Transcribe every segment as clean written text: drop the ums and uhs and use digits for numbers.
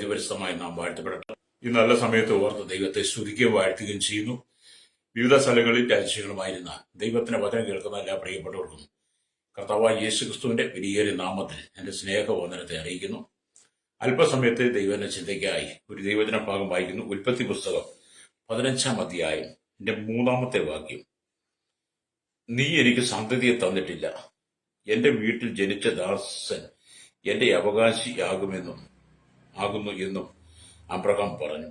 അതിപരിശുദ്ധമായി നാം വാഴ്ത്തപ്പെടട്ടെ. ഈ നല്ല സമയത്ത് ഓർത്ത് ദൈവത്തെ സ്തുതിക്കുകയും വാഴ്ത്തുകയും ചെയ്യുന്നു. വിവിധ സ്ഥലങ്ങളിൽ രാജ്യങ്ങളുമായിരുന്ന ദൈവത്തിന്റെ വചനം കേൾക്കുന്ന എല്ലാ പ്രിയപ്പെട്ടവർക്കും കർത്താവായ യേശുക്രിസ്തുവിന്റെ വിലയേറിയ നാമത്തിൽ എന്റെ സ്നേഹവന്ദനത്തെ അറിയിക്കുന്നു. അല്പസമയത്തെ ദൈവത്തിന്റെ ചിന്തയ്ക്കായി ഒരു ദൈവവചന ഭാഗം വായിക്കുന്നു. ഉൽപ്പത്തി പുസ്തകം 15-ാം അധ്യായം 3-ാമത്തെ വാക്യം. നീ എനിക്ക് സന്തതിയെ തന്നിട്ടില്ല, എന്റെ വീട്ടിൽ ജനിച്ച ദാസൻ എന്റെ അവകാശിയാകുന്നു എന്നും അബ്രഹാം പറഞ്ഞു.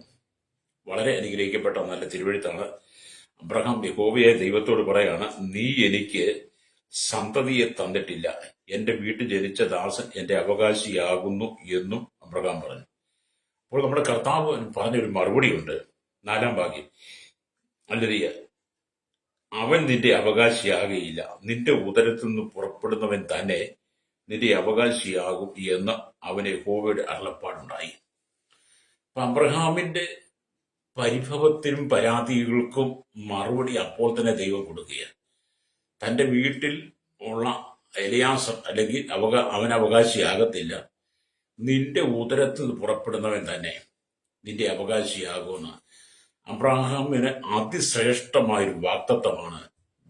വളരെ അനുഗ്രഹിക്കപ്പെട്ട നല്ല തിരുവെഴുത്താണ്. അബ്രഹാം യഹോവയായ ദൈവത്തോട് പറയാണ്, നീ എനിക്ക് സന്തതിയെ തന്നിട്ടില്ല, എന്റെ വീട്ടിൽ ജനിച്ച ദാസൻ എന്റെ അവകാശിയാകുന്നു എന്നും അബ്രഹാം പറഞ്ഞു. അപ്പോൾ നമ്മുടെ കർത്താവ് പറഞ്ഞൊരു മറുപടിയുണ്ട്. 4-ാം വാക്യം, അല്ലറിയ അവൻ നിന്റെ അവകാശിയാകുകയില്ല, നിന്റെ ഉദരത്തിൽ നിന്ന് പുറപ്പെടുന്നവൻ തന്നെ നിന്റെ അവകാശിയാകും എന്ന് അവന് യഹോവയുടെ അരുളപ്പാടുണ്ടായി. അപ്പൊ അബ്രഹാമിന്റെ പരിഭവത്തിനും പരാതികൾക്കും മറുപടി അപ്പോൾ തന്നെ ദൈവം കൊടുക്കുകയാണ്. തന്റെ വീട്ടിൽ ഉള്ള എലിയാസർ അല്ലെങ്കിൽ അവൻ അവകാശിയാകത്തില്ല, നിന്റെ ഉദരത്തിൽ നിന്ന് പുറപ്പെടുന്നവൻ തന്നെ നിന്റെ അവകാശിയാകുമെന്ന് അബ്രഹാമിന് അതിശ്രേഷ്ഠമായൊരു വാഗ്ദത്തമാണ്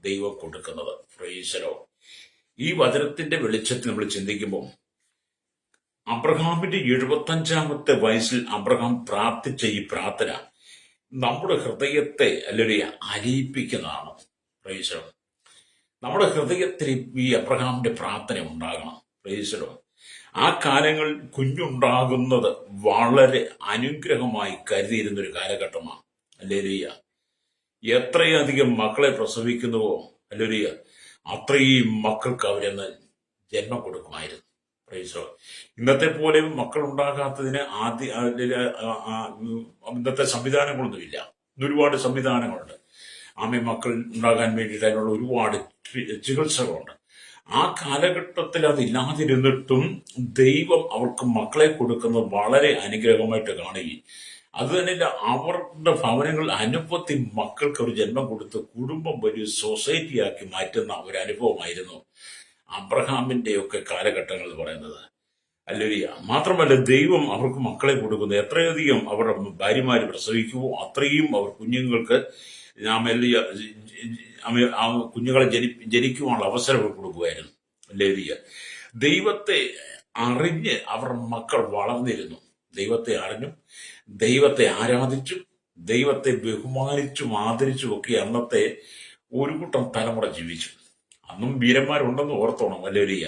ദൈവം കൊടുക്കുന്നത്. പ്രൈസലോ. ഈ വചനത്തിന്റെ വെളിച്ചത്തിൽ നമ്മൾ ചിന്തിക്കുമ്പോൾ അബ്രഹാമിന്റെ 75-ാമത്തെ വയസ്സിൽ അബ്രഹാം പ്രാർത്ഥിച്ച ഈ പ്രാർത്ഥന നമ്മുടെ ഹൃദയത്തെ അല്ലെങ്കിൽ അലിയിപ്പിക്കുന്നതാണ്. പ്രൈസലോ. നമ്മുടെ ഹൃദയത്തിൽ ഈ അബ്രഹാമിന്റെ പ്രാർത്ഥന ഉണ്ടാകണം. പ്രൈസലോ. ആ കാലങ്ങളിൽ കുഞ്ഞുണ്ടാകുന്നത് വളരെ അനുഗ്രഹമായി കരുതിയിരുന്നൊരു കാലഘട്ടമാണ്. അല്ലേലൂയ. എത്രയധികം മക്കളെ പ്രസവിക്കുന്നുവോ അല്ലേലൂയ, അത്രയും മക്കൾക്ക് അവരെന്ന് ജന്മം കൊടുക്കുമായിരുന്നു. പ്രൈസോ. ഇന്നത്തെ പോലെ മക്കൾ ഉണ്ടാകാത്തതിന് ഇന്നത്തെ സംവിധാനങ്ങളൊന്നുമില്ല. ഒരുപാട് സംവിധാനങ്ങളുണ്ട്. മക്കൾ ഉണ്ടാകാൻ വേണ്ടിയിട്ട് അതിനുള്ള ഒരുപാട് ചികിത്സകളുണ്ട്. ആ കാലഘട്ടത്തിൽ അതില്ലാതിരുന്നിട്ടും ദൈവം അവർക്ക് മക്കളെ കൊടുക്കുന്നത് വളരെ അനുഗ്രഹമായിട്ട് കാണുകയും അത് തന്നെയല്ല, അവരുടെ ഭവനങ്ങൾ അനവധി മക്കൾക്ക് ഒരു ജന്മം കൊടുത്ത് കുടുംബം വലിയ സൊസൈറ്റിയാക്കി മാറ്റുന്ന ഒരു അനുഭവമായിരുന്നു അബ്രഹാമിന്റെ ഒക്കെ കാലഘട്ടങ്ങൾ പറയുന്നത്. അല്ലേലൂയ. മാത്രമല്ല, ദൈവം അവർക്ക് മക്കളെ കൊടുക്കുന്നു. എത്രയധികം അവരുടെ ഭാര്യമാര് പ്രസവിക്കുമോ അത്രയും അവർ കുഞ്ഞുങ്ങൾക്ക് കുഞ്ഞുങ്ങളെ ജനിക്കുവാനുള്ള അവസരങ്ങൾ കൊടുക്കുമായിരുന്നു. അല്ലേലൂയ. ദൈവത്തെ അറിഞ്ഞ് അവരുടെ മക്കൾ വളർന്നിരുന്നു. ദൈവത്തെ അറിഞ്ഞും ദൈവത്തെ ആരാധിച്ചും ദൈവത്തെ ബഹുമാനിച്ചും ആദരിച്ചും ഒക്കെ അന്നത്തെ ഒരു കൂട്ടം തലമുറ ജീവിച്ചു. അന്നും വീരന്മാരുണ്ടെന്ന് ഓർത്തോണം. അല്ലേലൂയ.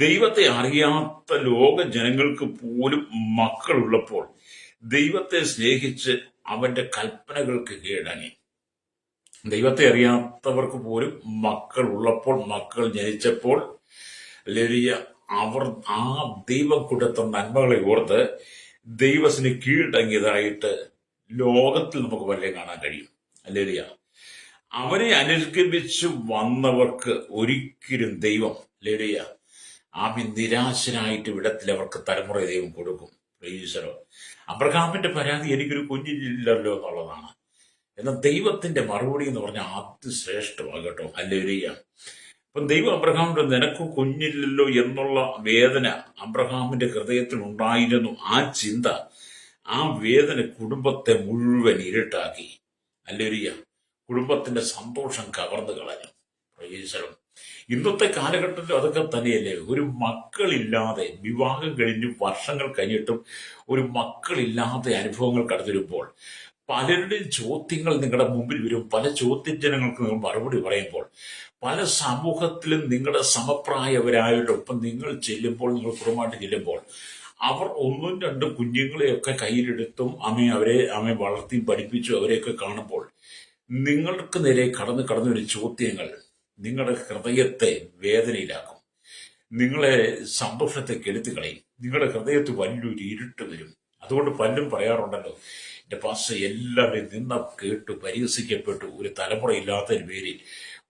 ദൈവത്തെ അറിയാത്ത ലോക ജനങ്ങൾക്ക് പോലും മക്കളുള്ളപ്പോൾ ദൈവത്തെ സ്നേഹിച്ച് അവന്റെ കൽപ്പനകൾക്ക് കീഴടങ്ങി. ദൈവത്തെ അറിയാത്തവർക്ക് പോലും മക്കൾ ഉള്ളപ്പോൾ, മക്കൾ ജനിച്ചപ്പോൾ അല്ലേലൂയ, അവർ ആ ദൈവം കൊടുത്ത നന്മകളെ ഓർത്ത് ദൈവത്തിന് കീഴടങ്ങിയതായിട്ട് ലോകത്തിൽ നമുക്ക് വളരെ കാണാൻ കഴിയും. അല്ലേലൂയ. അവനെ അനുഗമിച്ചു വന്നവർക്ക് ഒരിക്കലും ദൈവം അല്ലേലൂയ നിരാശനായിട്ട് വിടത്തിൽ അവർക്ക് തലമുറ ദൈവം കൊടുക്കും. ഈശ്വരോ. അബ്രഹാമിന്റെ പരാതി എനിക്കൊരു കുഞ്ഞില്ലല്ലോ എന്നുള്ളതാണ്. എന്നാൽ ദൈവത്തിന്റെ മറുപടി എന്ന് പറഞ്ഞാൽ അതിശ്രേഷ്ഠമാകട്ടോ. അല്ലേലൂയ. അപ്പം ദൈവം അബ്രഹാമിന്റെ നിനക്ക് കുഞ്ഞില്ലല്ലോ എന്നുള്ള വേദന അബ്രഹാമിന്റെ ഹൃദയത്തിൽ ഉണ്ടായിരുന്നു. ആ ചിന്ത, ആ വേദന കുടുംബത്തെ മുഴുവൻ ഇരുട്ടാക്കി. അല്ലേലൂയ. കുടുംബത്തിന്റെ സന്തോഷം കവർന്നു കളഞ്ഞു. പ്രൈസലോ. ഇന്നത്തെ കാലഘട്ടത്തിൽ അതൊക്കെ തന്നെയല്ലേ. ഒരു മക്കളില്ലാതെ വിവാഹം കഴിഞ്ഞ് വർഷങ്ങൾ കഴിഞ്ഞിട്ടും ഒരു മക്കളില്ലാതെ അനുഭവങ്ങൾ കടന്നിരുമ്പോൾ പലരുടെയും ചോദ്യങ്ങൾ നിങ്ങളുടെ മുമ്പിൽ വരും. പല ചോദ്യജനങ്ങൾക്ക് നിങ്ങൾ മറുപടി പറയുമ്പോൾ പല സമൂഹത്തിലും നിങ്ങളുടെ സമപ്രായവരായവരൊപ്പം നിങ്ങൾ ചെല്ലുമ്പോൾ, നിങ്ങൾ കുടുംബമായിട്ട് ചെല്ലുമ്പോൾ അവർ 1-2 കുഞ്ഞുങ്ങളെയൊക്കെ കയ്യിലെടുത്തും അവരെ വളർത്തിയും പഠിപ്പിച്ചും അവരെയൊക്കെ കാണുമ്പോൾ നിങ്ങൾക്ക് നേരെ കടന്നു ഒരു ചോദ്യങ്ങൾ നിങ്ങളുടെ ഹൃദയത്തെ വേദനയിലാക്കും, നിങ്ങളെ സന്തോഷത്തെ കെടുത്തി കളയും, നിങ്ങളുടെ ഹൃദയത്തിൽ വലിയൊരു ഇരുട്ട് വരും. അതുകൊണ്ട് പലരും പറയാറുണ്ടല്ലോ, എന്റെ പാസ്റ്റർ എല്ലാവരും നിന്ന കേട്ടു പരിഹസിക്കപ്പെട്ടു, ഒരു തലമുറ ഇല്ലാത്തതിന് പേരിൽ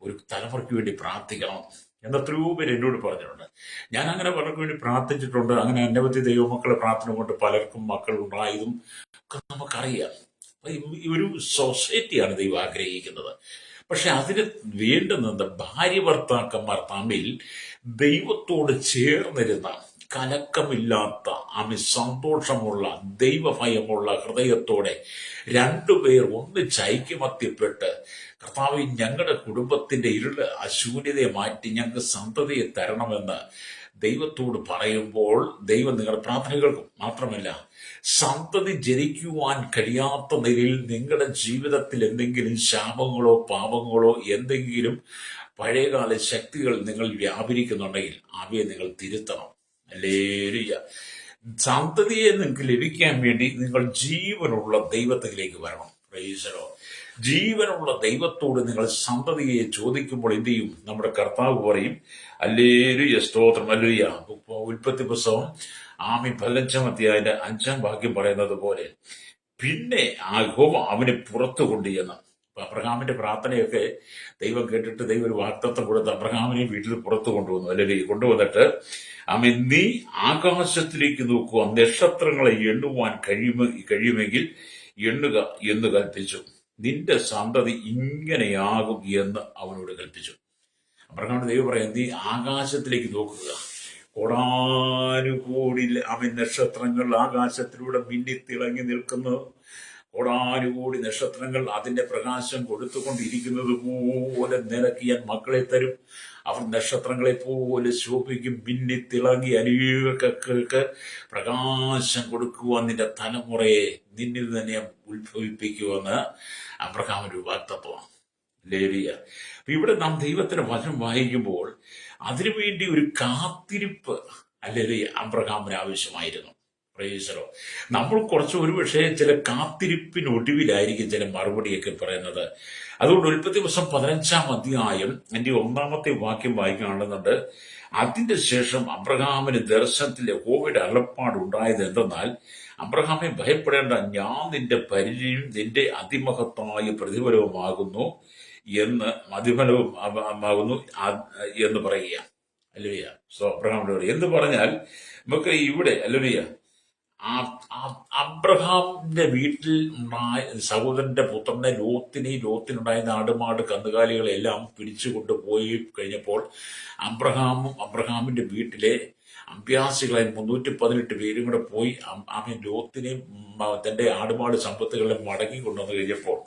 ഒരു തലമുറയ്ക്ക് വേണ്ടി പ്രാർത്ഥിക്കണം എന്നെത്രയോ പേര് എന്നോട് പറഞ്ഞിട്ടുണ്ട്. ഞാൻ അങ്ങനെ പലർക്കും വേണ്ടി പ്രാർത്ഥിച്ചിട്ടുണ്ട്. അങ്ങനെ അനവധി ദൈവമക്കളെ പ്രാർത്ഥന കൊണ്ട് പലർക്കും മക്കൾ ഉണ്ടായതും ഒക്കെ നമുക്കറിയാം. ഒരു സൊസൈറ്റിയാണ് ദൈവം ആഗ്രഹിക്കുന്നത്. പക്ഷെ അതിന് വേണ്ടുന്നത് ഭാര്യ ഭർത്താക്കന്മാർ തമ്മിൽ ദൈവത്തോട് ചേർന്നിരുന്ന കലക്കമില്ലാത്ത സന്തോഷമുള്ള ദൈവഭയമുള്ള ഹൃദയത്തോടെ രണ്ടുപേർ ഒന്നിച്ച് ഐക്യമത്യപ്പെട്ട് കർത്താവ് ഞങ്ങളുടെ കുടുംബത്തിന്റെ ഇരുള് അശൂന്യതയെ മാറ്റി ഞങ്ങൾക്ക് സന്തതിയെ തരണമെന്ന് ദൈവത്തോട് പറയുമ്പോൾ ദൈവം നിങ്ങളുടെ പ്രാർത്ഥനകൾക്കും മാത്രമല്ല സന്തതി ജനിക്കുവാൻ കഴിയാത്ത നിലയിൽ നിങ്ങളുടെ ജീവിതത്തിൽ എന്തെങ്കിലും ശാപങ്ങളോ പാപങ്ങളോ എന്തെങ്കിലും പഴയകാല ശക്തികൾ നിങ്ങൾ വ്യാപരിക്കുന്നുണ്ടെങ്കിൽ അവയെ നിങ്ങൾ തിരുത്തണം. ഹല്ലേലൂയ. സന്തതിയെ നിങ്ങൾക്ക് ലഭിക്കാൻ വേണ്ടി നിങ്ങൾ ജീവനുള്ള ദൈവത്തിലേക്ക് വരണം. Praise the Lord. ജീവനുള്ള ദൈവത്തോട് നിങ്ങൾ സന്തതിയെ ചോദിക്കുമ്പോൾ എന്ത് ചെയ്യും? നമ്മുടെ കർത്താവ് പറയും ഹല്ലേലൂയ, സ്തോത്രം, ഹല്ലേലൂയ. ഉൽപ്പത്തി പുസ്തകം 15 അധ്യായത്തിന്റെ 5 വാക്യം പറയുന്നത് പോലെ പിന്നെ യഹോവ അവനെ പുറത്തു കൊണ്ടുചെന്ന്. അബ്രഹാമിന്റെ പ്രാർത്ഥനയൊക്കെ ദൈവം കേട്ടിട്ട് ദൈവം ഒരു വാഗ്ദത്തം കൊടുത്ത് അബ്രഹാമിനെ വീട്ടിൽ പുറത്തു കൊണ്ടുവന്നു. അല്ലെങ്കിൽ കൊണ്ടുവന്നിട്ട് നീ ആകാശത്തിലേക്ക് നോക്കുക, നക്ഷത്രങ്ങളെ എണ്ണുവാൻ കഴിയുമെങ്കിൽ എണ്ണുക എന്ന് കൽപ്പിച്ചു. നിന്റെ സന്തതി ഇങ്ങനെയാകും എന്ന് അവനോട് കൽപ്പിച്ചു. അബ്രഹാമിന്റെ ദൈവം പറയാം, നീ ആകാശത്തിലേക്ക് നോക്കുക, കോടാനുകൂടി നക്ഷത്രങ്ങൾ ആകാശത്തിലൂടെ മിന്നിത്തിളങ്ങി നിൽക്കുന്നു. കോടാനുകൂടി നക്ഷത്രങ്ങൾ അതിന്റെ പ്രകാശം കൊടുത്തുകൊണ്ടിരിക്കുന്നത് പോലെ നിനക്ക് ഞാൻ മക്കളെ തരും. അവർ നക്ഷത്രങ്ങളെ പോലെ ശോഭിക്കും, മിന്നിത്തിളങ്ങി അനേകർക്ക് പ്രകാശം കൊടുക്കുവാൻ നിന്റെ തലമുറയെ നിന്നിൽ തന്നെ ഉത്ഭവിപ്പിക്കുമെന്ന് അബ്രഹാമിന്റെ വാഗ്ദത്തമാണ്. ഹല്ലേലൂയ. ഇവിടെ നാം ദൈവത്തിന്റെ വചനം വായിക്കുമ്പോൾ അതിനുവേണ്ടി ഒരു കാത്തിരിപ്പ് അല്ലെങ്കിൽ അബ്രഹാമിന് ആവശ്യമായിരുന്നു. Praise the Lord. നമ്മൾ കുറച്ച് ഒരുപക്ഷെ ചില കാത്തിരിപ്പിനൊടുവിലായിരിക്കും ചില മറുപടിയൊക്കെ പറയുന്നത്. അതുകൊണ്ട് ഉൽപ്പത്തി പുസ്തകം 15 അധ്യായം എൻ്റെ 1 വാക്യം വായിക്കുകയാണെന്നുണ്ട്. അതിന്റെ ശേഷം അബ്രഹാമിന് ദർശനത്തിൽ യഹോവയുടെ അരുളപ്പാട് ഉണ്ടായത് എന്തെന്നാൽ, അബ്രഹാമെ ഭയപ്പെടേണ്ട, ഞാൻ നിന്റെ പരിചയം നിന്റെ അതിമഹത്തായ പ്രതിഫലവുമാകുന്നു എന്ന് പറയുക. ഹല്ലേലൂയ. സോ അബ്രഹാമിനോട് എന്ന് പറഞ്ഞാൽ നമുക്ക് ഇവിടെ ഹല്ലേലൂയ അബ്രഹാമിന്റെ വീട്ടിൽ ഉണ്ടായ സഹോദരന്റെ പുത്രനെ ലോത്തിനുണ്ടായിരുന്ന ആടുമാട് കന്നുകാലികളെല്ലാം പിടിച്ചു കൊണ്ടുപോയി കഴിഞ്ഞപ്പോൾ അബ്രഹാമിന്റെ വീട്ടിലെ അഭ്യാസികളെ 318 പേരും കൂടെ പോയി ലോത്തിനെയും തന്റെ ആടുമാട് സമ്പത്തുകളെ മടങ്ങി കൊണ്ടുവന്നു കഴിഞ്ഞപ്പോൾ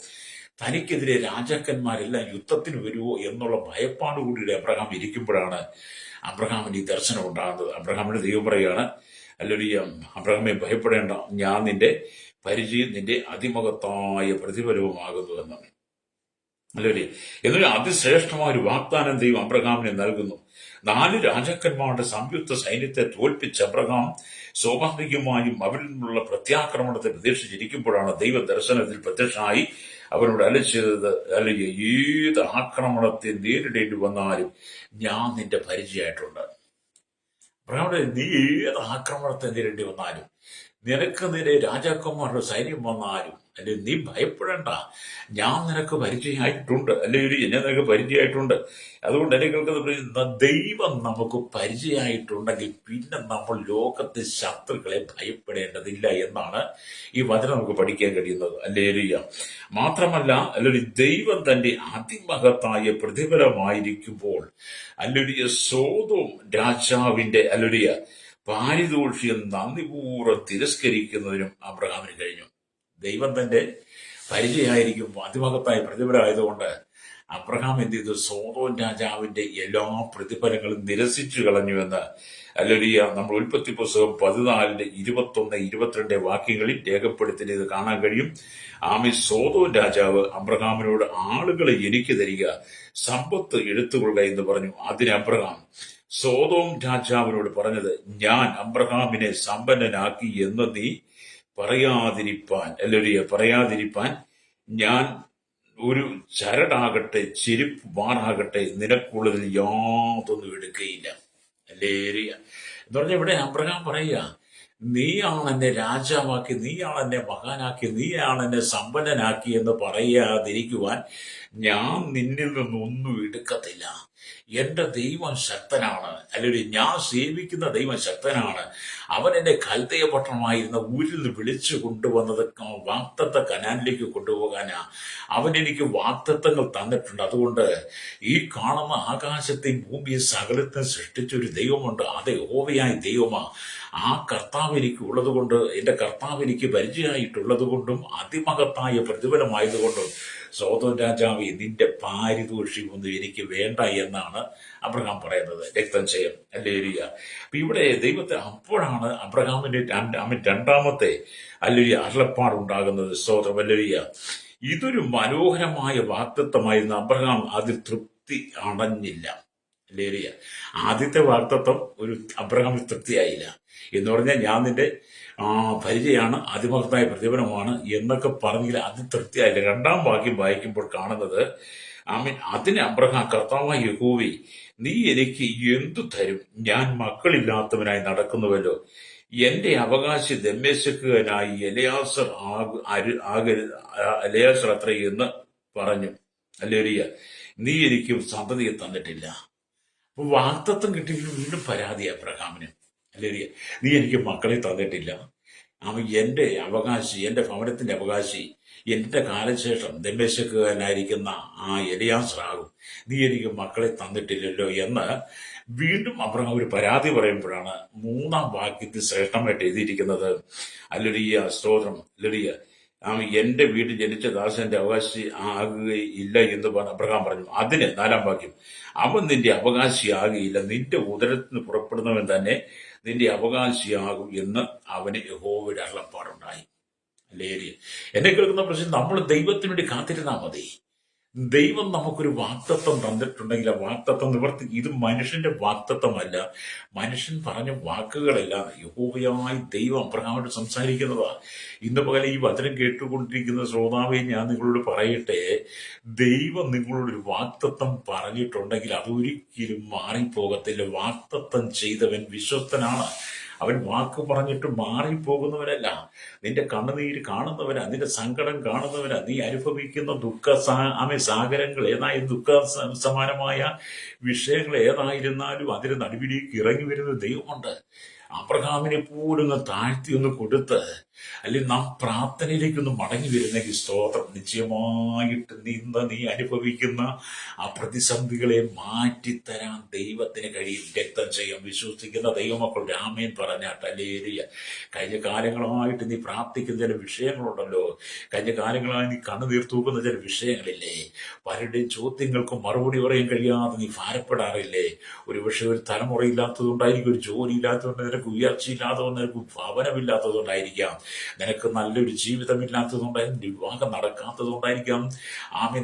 തനിക്കെതിരെ രാജാക്കന്മാരെല്ലാം യുദ്ധത്തിന് വരുമോ എന്നുള്ള ഭയപ്പാടുകൂടി അബ്രഹാം ഇരിക്കുമ്പോഴാണ് അബ്രഹാമിന് ഈ ദർശനം ഉണ്ടാകുന്നത്. അബ്രഹാമിന്റെ ദൈവം പറയുകയാണ്, ഹല്ലേലൂയ, അബ്രഹാമെ ഭയപ്പെടേണ്ട, ഞാൻ നിന്റെ പരിചയം നിന്റെ അതിമഹത്തായ പ്രതിഫലവുമാകുന്നു എന്ന്. ഹല്ലേലൂയ. എന്നൊരു അതിശ്രേഷ്ഠമായ ഒരു വാഗ്ദാനം ദൈവം അബ്രഹാമിനെ നൽകുന്നു. 4 രാജാക്കന്മാരുടെ സംയുക്ത സൈന്യത്തെ തോൽപ്പിച്ച അബ്രഹാം സ്വാഭാവികമായും അവരിൽ നിന്നുള്ള പ്രത്യാക്രമണത്തെ പ്രതീക്ഷിച്ചിരിക്കുമ്പോഴാണ് ദൈവ ദർശനത്തിൽ പ്രത്യക്ഷമായി അവനോട് അലച്ചത്, അല്ലെങ്കിൽ ഏത് ആക്രമണത്തെ നേരിടേണ്ടി വന്നാലും ഞാൻ നിന്റെ പരിചയമായിട്ടുണ്ട്. അബ്രഹാമിന്റെ നീ ഏത് ആക്രമണത്തെ നേരിടേണ്ടി വന്നാലും, നിനക്ക് നേരെ രാജാക്കന്മാരുടെ സൈന്യം വന്നാലും അല്ലെ, നീ ഭയപ്പെടേണ്ട, ഞാൻ നിനക്ക് പരിചയമായിട്ടുണ്ട്. അല്ലെങ്കിൽ എന്നെ നിനക്ക് പരിചയമായിട്ടുണ്ട്. അതുകൊണ്ട് എന്നെ കേൾക്കുന്ന ദൈവം നമുക്ക് പരിചയമായിട്ടുണ്ടെങ്കിൽ പിന്നെ നമ്മൾ ലോകത്തെ ശത്രുക്കളെ ഭയപ്പെടേണ്ടതില്ല എന്നാണ് ഈ വചനം നമുക്ക് പഠിക്കാൻ കഴിയുന്നത്. ഹല്ലേലൂയ. മാത്രമല്ല അല്ലെങ്കിൽ ദൈവം തന്റെ അതിമഹത്തായ പ്രതിഫലമായിരിക്കുമ്പോൾ അല്ലെങ്കിൽ സോദോം രാജാവിന്റെ അല്ലെങ്കിൽ പാരിതോഷ്യം നന്ദിപൂർവ്വം തിരസ്കരിക്കുന്നതിനും അബ്രഹാമിന് കഴിഞ്ഞു. ദൈവം തന്റെ പരിചയമായിരിക്കും അതിമഹത്തായ പ്രതിഫലമായതുകൊണ്ട് അബ്രഹാം എന്ത് ചെയ്തു? സോദോം രാജാവിന്റെ എല്ലാ പ്രതിഫലങ്ങളും നിരസിച്ചു കളഞ്ഞുവെന്ന് ഹല്ലേലൂയ നമ്മൾ ഉൽപ്പത്തി പുസ്തകം 14 21 22 വാക്യങ്ങളിൽ രേഖപ്പെടുത്തിയത് കാണാൻ കഴിയും. സോദോം രാജാവ് അബ്രഹാമിനോട് ആളുകളെ എനിക്ക് തരിക, സമ്പത്ത് എടുത്തുകൊള്ളുക എന്ന് പറഞ്ഞു. അതിന് അബ്രഹാം സോദോം രാജാവിനോട് പറഞ്ഞത്, ഞാൻ അബ്രഹാമിനെ സമ്പന്നനാക്കി എന്ന് നീ പറയാതിരിപ്പാൻ ഞാൻ ഒരു ചരടാകട്ടെ ചെരുപ്പ് വാറാകട്ടെ നിനക്കുള്ളതിൽ യാതൊന്നും എടുക്കുകയില്ല. ഹല്ലേലൂയ. എന്ന് പറഞ്ഞാൽ ഇവിടെ അബ്രഹാം പറയുക, നീയാണ് എന്നെ രാജാവാക്കി, നീയാണ് എന്നെ മഹാനാക്കി, നീയാണ് എന്നെ സമ്പന്നനാക്കി എന്ന് പറയാതിരിക്കുവാൻ ഞാൻ നിന്നിൽ നിന്നൊന്നും എടുക്കത്തില്ല. എന്റെ ദൈവം ശക്തനാണ്, അല്ലെങ്കിൽ ഞാൻ സേവിക്കുന്ന ദൈവം ശക്തനാണ്. അവൻ എന്നെ കൽദയ പട്ടണമായിരുന്ന ഊരിൽ നിന്ന് വിളിച്ചു കൊണ്ടുവന്നത് വാഗ്ദത്ത കനാനിലേക്ക് കൊണ്ടുപോകാനാ. അവൻ എനിക്ക് വാഗ്ദത്തങ്ങൾ തന്നിട്ടുണ്ട്. അതുകൊണ്ട് ഈ കാണുന്ന ആകാശത്തെയും ഭൂമിയെ സകലത്തെ സൃഷ്ടിച്ച ഒരു ദൈവമുണ്ട്. അത് യഹോവയായ ദൈവമാ. ആ കർത്താവ് എനിക്ക് ഉള്ളത് കൊണ്ട്, എന്റെ കർത്താവ് എനിക്ക് പരിചയമായിട്ടുള്ളത് കൊണ്ടും അതിമഹത്തായ പ്രതിഫലമായതുകൊണ്ടും സോദോം രാജാവേ, നിന്റെ പാരിതോഷികമൊന്നും എനിക്ക് വേണ്ട എന്നാണ് അബ്രഹാം പറയുന്നത്. രക്തം ചെയ്യും അല്ലേലിയ. അപ്പൊ ഇവിടെ ദൈവത്തെ അപ്പോഴാണ് അബ്രഹാമിന്റെ രണ്ടാമത്തെ അല്ലേലിയ അരുളപ്പാടുണ്ടാകുന്നത്. സ്തോത്രം അല്ലേലിയ. ഇതൊരു മനോഹരമായ വാഗ്ദത്തമായിരുന്നു. അബ്രഹാം അതിൽ തൃപ്തി അടഞ്ഞില്ല. അല്ലേലിയ. ആദ്യത്തെ വാഗ്ദത്തം ഒരു അബ്രഹാമിൽ തൃപ്തിയായില്ല എന്ന് പറഞ്ഞാൽ, ഞാൻ നിന്റെ പരിചയമാണ്, അതിമഹത്തായ പ്രതിഫലമാണ് എന്നൊക്കെ പറഞ്ഞെങ്കിൽ അത് തൃപ്തിയായില്ല. രണ്ടാം വാക്യം വായിക്കുമ്പോൾ കാണുന്നത്, അതിന് അബ്രഹാം, കർത്താവായ യഹോവേ, നീ എനിക്ക് എന്തു തരും? ഞാൻ മക്കളില്ലാത്തവനായി നടക്കുന്നുവല്ലോ. എന്റെ അവകാശി ദമ്മേശക്കുകാരനായി എലയാസർ അത്ര എന്ന് പറഞ്ഞു. അല്ലേലിയ. നീ എനിക്ക് സന്തതിയെ തന്നിട്ടില്ല. അപ്പൊ വാഗ്ദത്തം കിട്ടിയെങ്കിലും വീണ്ടും പരാതി അബ്രഹാമിന്. അല്ലേലിയ. നീ എനിക്ക് മക്കളെ തന്നിട്ടില്ല. അവൻ എന്റെ അവകാശി, എന്റെ ഭവനത്തിന്റെ അവകാശി എന്റെ കാലശേഷം ദമ്മേശക്കുകാരനായിരിക്കുന്ന ആ എലയാസറാകും. നീ എനിക്ക് മക്കളെ തന്നിട്ടില്ലല്ലോ എന്ന് വീണ്ടും അബ്രഹാം ഒരു പരാതി പറയുമ്പോഴാണ് മൂന്നാം വാക്യത്തിൽ ശ്രേഷ്ഠമായിട്ട് എഴുതിയിരിക്കുന്നത്. അല്ലേലിയ. സ്തോത്രം. അല്ലേലിയ. എന്റെ വീട്ടിൽ ജനിച്ച ദാസന്റെ അവകാശി ആകുകയില്ല എന്ന് അബ്രഹാം പറഞ്ഞു. അതിന് നാലാം വാക്യം, അവൻ നിന്റെ അവകാശിയാകുകയില്ല, നിന്റെ ഉദരത്തിൽ നിന്ന് പുറപ്പെടുന്നവൻ തന്നെ നിന്റെ അവകാശിയാകും എന്ന് അവന് യഹോവയുടെ അരുളപ്പാടുണ്ടായി. അല്ലേലിയ. എന്നെ കേൾക്കുന്ന പ്രശ്നം, നമ്മൾ ദൈവത്തിന് വേണ്ടി കാത്തിരുന്നാൽ മതി. ദൈവം നമുക്കൊരു വാഗ്ദത്തം തന്നിട്ടുണ്ടെങ്കിൽ ആ വാഗ്ദത്തം നിവർത്തി. ഇത് മനുഷ്യന്റെ വാഗ്ദത്തമല്ല, മനുഷ്യൻ പറഞ്ഞ വാക്കുകളല്ല. യഹോവയായി ദൈവം അബ്രഹാമോട് സംസാരിക്കുന്നതാ. ഇന്ന് പകൽ ഈ വചനം കേട്ടുകൊണ്ടിരിക്കുന്ന ശ്രോതാവെ, ഞാൻ നിങ്ങളോട് പറയട്ടെ, ദൈവം നിങ്ങളോടൊരു വാഗ്ദത്തം പറഞ്ഞിട്ടുണ്ടെങ്കിൽ അതൊരിക്കലും മാറിപ്പോകത്തില്ല. വാഗ്ദത്തം ചെയ്തവൻ വിശ്വസ്തനാണ്. അവൻ വാക്ക് പറഞ്ഞിട്ട് മാറിപ്പോകുന്നവരല്ല. നിന്റെ കണ്ണുനീര് കാണുന്നവരാ, നിന്റെ സങ്കടം കാണുന്നവരാ, നീ അനുഭവിക്കുന്ന സാഗരങ്ങൾ ഏതായാലും സമാനമായ വിഷയങ്ങൾ ഏതായിരുന്നാലും അതിന് നടുവിലേക്ക് ഇറങ്ങി വരുന്ന ദൈവമുണ്ട്. അബ്രഹാമിനെ പോലും താഴ്ത്തി ഒന്ന് കൊടുത്ത്, അല്ലെങ്കിൽ നാം പ്രാർത്ഥനയിലേക്കൊന്ന് മടങ്ങി വരുന്നെങ്കിൽ സ്തോത്രം, നിശ്ചയമായിട്ട് നീ അനുഭവിക്കുന്ന ആ പ്രതിസന്ധികളെ മാറ്റിത്തരാൻ ദൈവത്തിന് കഴിയും. രക്തം ചെയ്യാൻ വിശ്വസിക്കുന്ന ദൈവമക്കളുടെ ആമേൻ പറഞ്ഞാട്ട്. അല്ലേലിയ. കഴിഞ്ഞ കാലങ്ങളായിട്ട് നീ പ്രാർത്ഥിക്കുന്ന ചില വിഷയങ്ങളുണ്ടല്ലോ, കഴിഞ്ഞ കാലങ്ങളായി നീ കണ്ണുനീർ തൂക്കുന്ന ചില വിഷയങ്ങളില്ലേ, പലരുടെയും ചോദ്യങ്ങൾക്ക് മറുപടി പറയാൻ കഴിയാതെ നീ ഭാരപ്പെടാറില്ലേ? ഒരുപക്ഷെ ഒരു തലമുറയില്ലാത്തതുകൊണ്ടായിരിക്കും, ഒരു ജോലി ഇല്ലാത്തതുകൊണ്ട്, നിനക്ക് ഉയർച്ചയില്ലാത്തതുകൊണ്ട്, നിനക്ക് ഭവനമില്ലാത്തതുകൊണ്ടായിരിക്കാം, നിനക്ക് നല്ലൊരു ജീവിതമില്ലാത്തതുകൊണ്ടായിരിക്കും, വിവാഹം നടക്കാത്തതുകൊണ്ടായിരിക്കാം,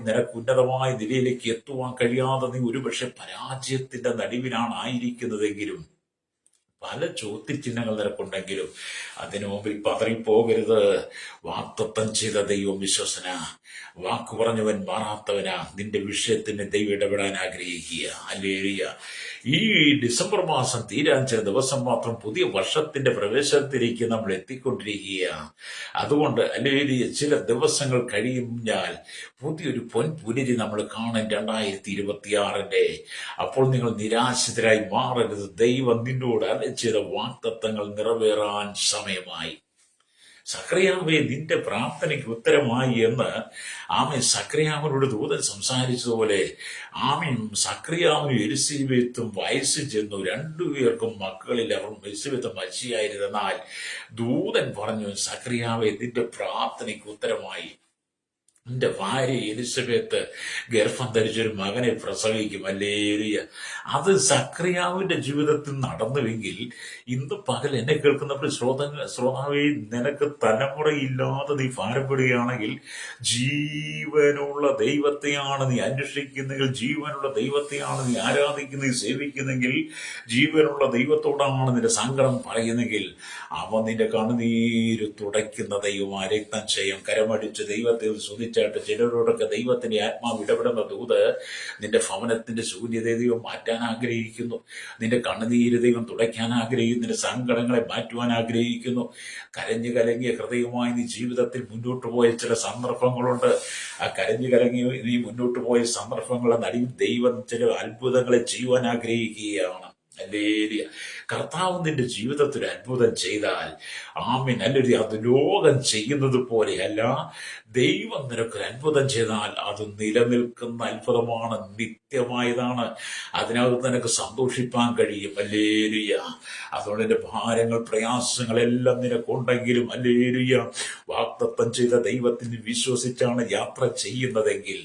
നിനക്ക് ഉന്നതമായ നിലയിലേക്ക് എത്തുവാൻ കഴിയാതെ നീ ഒരുപക്ഷെ പരാജയത്തിന്റെ നടുവിലാണ് ആയിരിക്കുന്നതെങ്കിലും, പല ചോദ്യചിഹ്നങ്ങൾ നിനക്കുണ്ടെങ്കിലും അതിനു മുമ്പിൽ പതറിപ്പോകരുത്. വാഗ്ദത്തം ചെയ്ത ദൈവം വിശ്വസന, വാക്ക് പറഞ്ഞവൻ മാറാത്തവനാ. നിന്റെ വിഷയത്തിന് ദൈവം ഇടപെടാൻ ആഗ്രഹിക്കുക. ഹല്ലേലൂയ. ഈ ഡിസംബർ മാസം തീരാൻ ചില ദിവസം മാത്രം പുതിയ വർഷത്തിന്റെ പ്രവേശനത്തിലേക്ക് നമ്മൾ എത്തിക്കൊണ്ടിരിക്കുകയാണ്. അതുകൊണ്ട് ഹല്ലേലൂയ, ചില ദിവസങ്ങൾ കഴിയുമ്പോൾ പുതിയൊരു പൊൻപുലരി നമ്മൾ കാണും 2026. അപ്പോൾ നിങ്ങൾ നിരാശിതരായി മാറരുത്. ദൈവം നിന്നോട് ചെയ്ത വാഗ്ദത്തങ്ങൾ നിറവേറാൻ സമയമായി. സക്രിയാവേ, നിന്റെ പ്രാർത്ഥനയ്ക്ക് ഉത്തരമായി എന്ന് സക്രിയാവിനോട് ദൂതൻ സംസാരിച്ചതുപോലെ സക്രിയാവിനും എലിസബത്തും വയസ്സ് ചെന്നു. രണ്ടുപേർക്കും മക്കളിൽ. അവർ എലിസബത്ത് മരിച്ചായിരുന്നാൽ ദൂതൻ പറഞ്ഞു, സക്രിയാവേ, നിന്റെ പ്രാർത്ഥനയ്ക്ക് ഉത്തരമായി. നിന്റെ ഭാര്യ എലിസബത്ത് ഗർഭം ധരിച്ചൊരു മകനെ പ്രസവിക്കും. ഹല്ലേലൂയ. അത് സക്രിയാവിന്റെ ജീവിതത്തിൽ നടന്നുവെങ്കിൽ ഇന്ന് പകൽ എന്നെ കേൾക്കുന്നപ്പോൾ ശ്രോതാവേ, നിനക്ക് തലമുറയില്ലാതെ നീ ഭാരപ്പെടുകയാണെങ്കിൽ, ജീവനുള്ള ദൈവത്തെയാണ് നീ അന്വേഷിക്കുന്നെങ്കിൽ, ജീവനുള്ള ദൈവത്തെയാണ് നീ ആരാധിക്കുന്ന സേവിക്കുന്നെങ്കിൽ, ജീവനുള്ള ദൈവത്തോടാണ് നിന്റെ സങ്കടം പറയുന്നെങ്കിൽ, അവൻ നിന്റെ കണ്ണുനീര് തുടയ്ക്കുന്ന ദൈവം. രക്തം ചെയ്യും കരമടിച്ച് ദൈവത്തെ സ്തുതിച്ച് പ്രത്യേകിച്ചായിട്ട് ചിലരോടൊക്കെ ദൈവത്തിന്റെ ആത്മാവ് ഇടപെടുന്ന ദൂത്, നിന്റെ ഭവനത്തിന്റെ ശൂന്യത ദൈവം മാറ്റാൻ ആഗ്രഹിക്കുന്നു. നിന്റെ കണ്ണുനീര് ദൈവം തുടയ്ക്കാൻ ആഗ്രഹിക്കുന്നു. നിന്റെ സങ്കടങ്ങളെ മാറ്റുവാൻ ആഗ്രഹിക്കുന്നു. കരഞ്ഞു കലങ്ങിയ ഹൃദയവുമായി നീ ജീവിതത്തിൽ മുന്നോട്ട് പോയ ചില സന്ദർഭങ്ങളുണ്ട്. ആ കരഞ്ഞു കലങ്ങി നീ മുന്നോട്ട് പോയ സന്ദർഭങ്ങളെ നടുവിൽ ദൈവം ചില അത്ഭുതങ്ങളെ ചെയ്യുവാൻ ആഗ്രഹിക്കുകയാണ്. ഹല്ലേലൂയ. കർത്താവ് നിന്റെ ജീവിതത്തിൽ ഒരു അത്ഭുതം ചെയ്താൽ, ആമേൻ, അല്ലൊരു അത് ലോകം ചെയ്യുന്നത് പോലെയല്ല. ദൈവം നിനക്കൊരു അത്ഭുതം ചെയ്താൽ അത് നിലനിൽക്കുന്ന അത്ഭുതമാണ്, നിത്യമായതാണ്. അതിനകത്ത് നിനക്ക് സന്തോഷിപ്പാൻ കഴിയും. ഹല്ലേലൂയ. അതുകൊണ്ട് എന്റെ ഭാരങ്ങൾ, പ്രയാസങ്ങളെല്ലാം നിനക്കുണ്ടെങ്കിലും, ഹല്ലേലൂയ, വാഗ്ദത്തം ചെയ്ത ദൈവത്തിന് വിശ്വസിച്ചാണ് യാത്ര ചെയ്യുന്നതെങ്കിൽ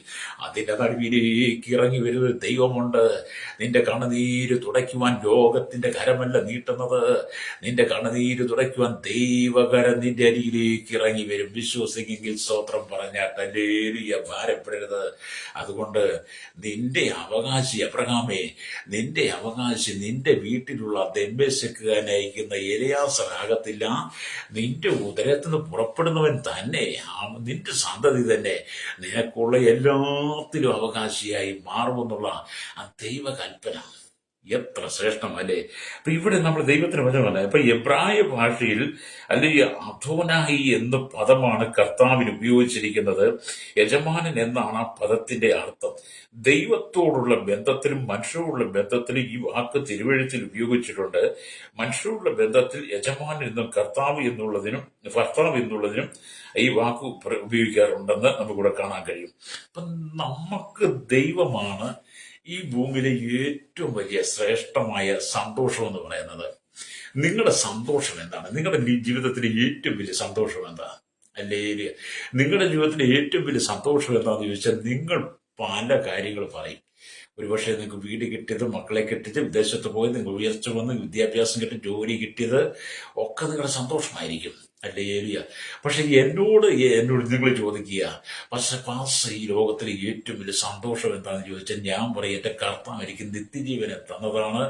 അതിന്റെ നടുവിലേക്ക് ഇറങ്ങി വരുന്ന ദൈവമുണ്ട്. നിന്റെ കണ്ണുനീര് തുടയ്ക്കുവാൻ ലോകത്തിന്റെ കരമല്ല നീട്ടുന്നത്. നിന്റെ കണ്ണുനീര് തുടയ്ക്കുവാൻ ദൈവകരം നിന്റെ അരികിലേക്ക് ഇറങ്ങി വരും. വിശ്വസിക്കെങ്കിൽ സ്തോത്രം പറഞ്ഞാൽ ഹല്ലേലൂയ, ഭാരപ്പെടരുത്. അതുകൊണ്ട് നിന്റെ അവകാശി അബ്രഹാമേ, നിന്റെ അവകാശി നിന്റെ വീട്ടിലുള്ള ദെമ്പേശക്കാരൻ അയക്കുന്ന എലയാസർ ആകത്തില്ല. നിന്റെ ഉദരത്തിൽ നിന്ന് പുറപ്പെടുന്നവൻ തന്നെ, നിന്റെ സന്തതി തന്നെ നിനക്കുള്ള എല്ലാത്തിലും അവകാശിയായി മാറുമെന്നുള്ള ആ ദൈവകൽപ്പന എത്ര ശ്രേഷ്ഠമല്ലേ. അപ്പൊ ഇവിടെ നമ്മൾ ദൈവത്തിന് വചനമല്ല. ഇപ്പൊ എബ്രായ ഭാഷയിൽ അല്ലെങ്കിൽ അധോനായി എന്ന പദമാണ് കർത്താവിന് ഉപയോഗിച്ചിരിക്കുന്നത്. യജമാനൻ എന്നാണ് ആ പദത്തിന്റെ അർത്ഥം. ദൈവത്തോടുള്ള ബന്ധത്തിലും മനുഷ്യരോടുള്ള ബന്ധത്തിലും ഈ വാക്ക് തിരുവഴുത്തിൽ ഉപയോഗിച്ചിട്ടുണ്ട്. മനുഷ്യരോടുള്ള ബന്ധത്തിൽ യജമാനൻ എന്നും ഭർത്താവ് എന്നുള്ളതിനും ഈ വാക്ക് ഉപയോഗിക്കാറുണ്ടെന്ന് നമുക്കിവിടെ കാണാൻ കഴിയും. അപ്പൊ നമുക്ക് ദൈവമാണ് ഈ ഭൂമിയിലെ ഏറ്റവും വലിയ ശ്രേഷ്ഠമായ സന്തോഷം എന്ന് പറയുന്നത്. നിങ്ങളുടെ സന്തോഷം എന്താണ്? നിങ്ങളുടെ ജീവിതത്തിലെ ഏറ്റവും വലിയ സന്തോഷം എന്താണ്? അല്ലേ, നിങ്ങളുടെ ജീവിതത്തിലെ ഏറ്റവും വലിയ സന്തോഷം എന്താണെന്ന് ചോദിച്ചാൽ നിങ്ങൾ പല കാര്യങ്ങൾ പറയും. ഒരുപക്ഷെ നിങ്ങൾക്ക് വീട് കിട്ടിയത്, മക്കളെ കിട്ടിയത്, വിദേശത്ത് പോയത്, നിങ്ങൾ ഉയർച്ച വന്ന് വിദ്യാഭ്യാസം കിട്ടി, ജോലി കിട്ടിയത് ഒക്കെ നിങ്ങളുടെ സന്തോഷമായിരിക്കും. ഹല്ലേലൂയ. പക്ഷെ എന്നോട് നിങ്ങൾ ചോദിക്കുക, പക്ഷെ ഈ ലോകത്തിലെ ഏറ്റവും വലിയ സന്തോഷം എന്താണെന്ന് ചോദിച്ചാൽ ഞാൻ പറയും, എന്റെ കർത്താവ് എനിക്ക് നിത്യജീവനെ തന്നതാണ്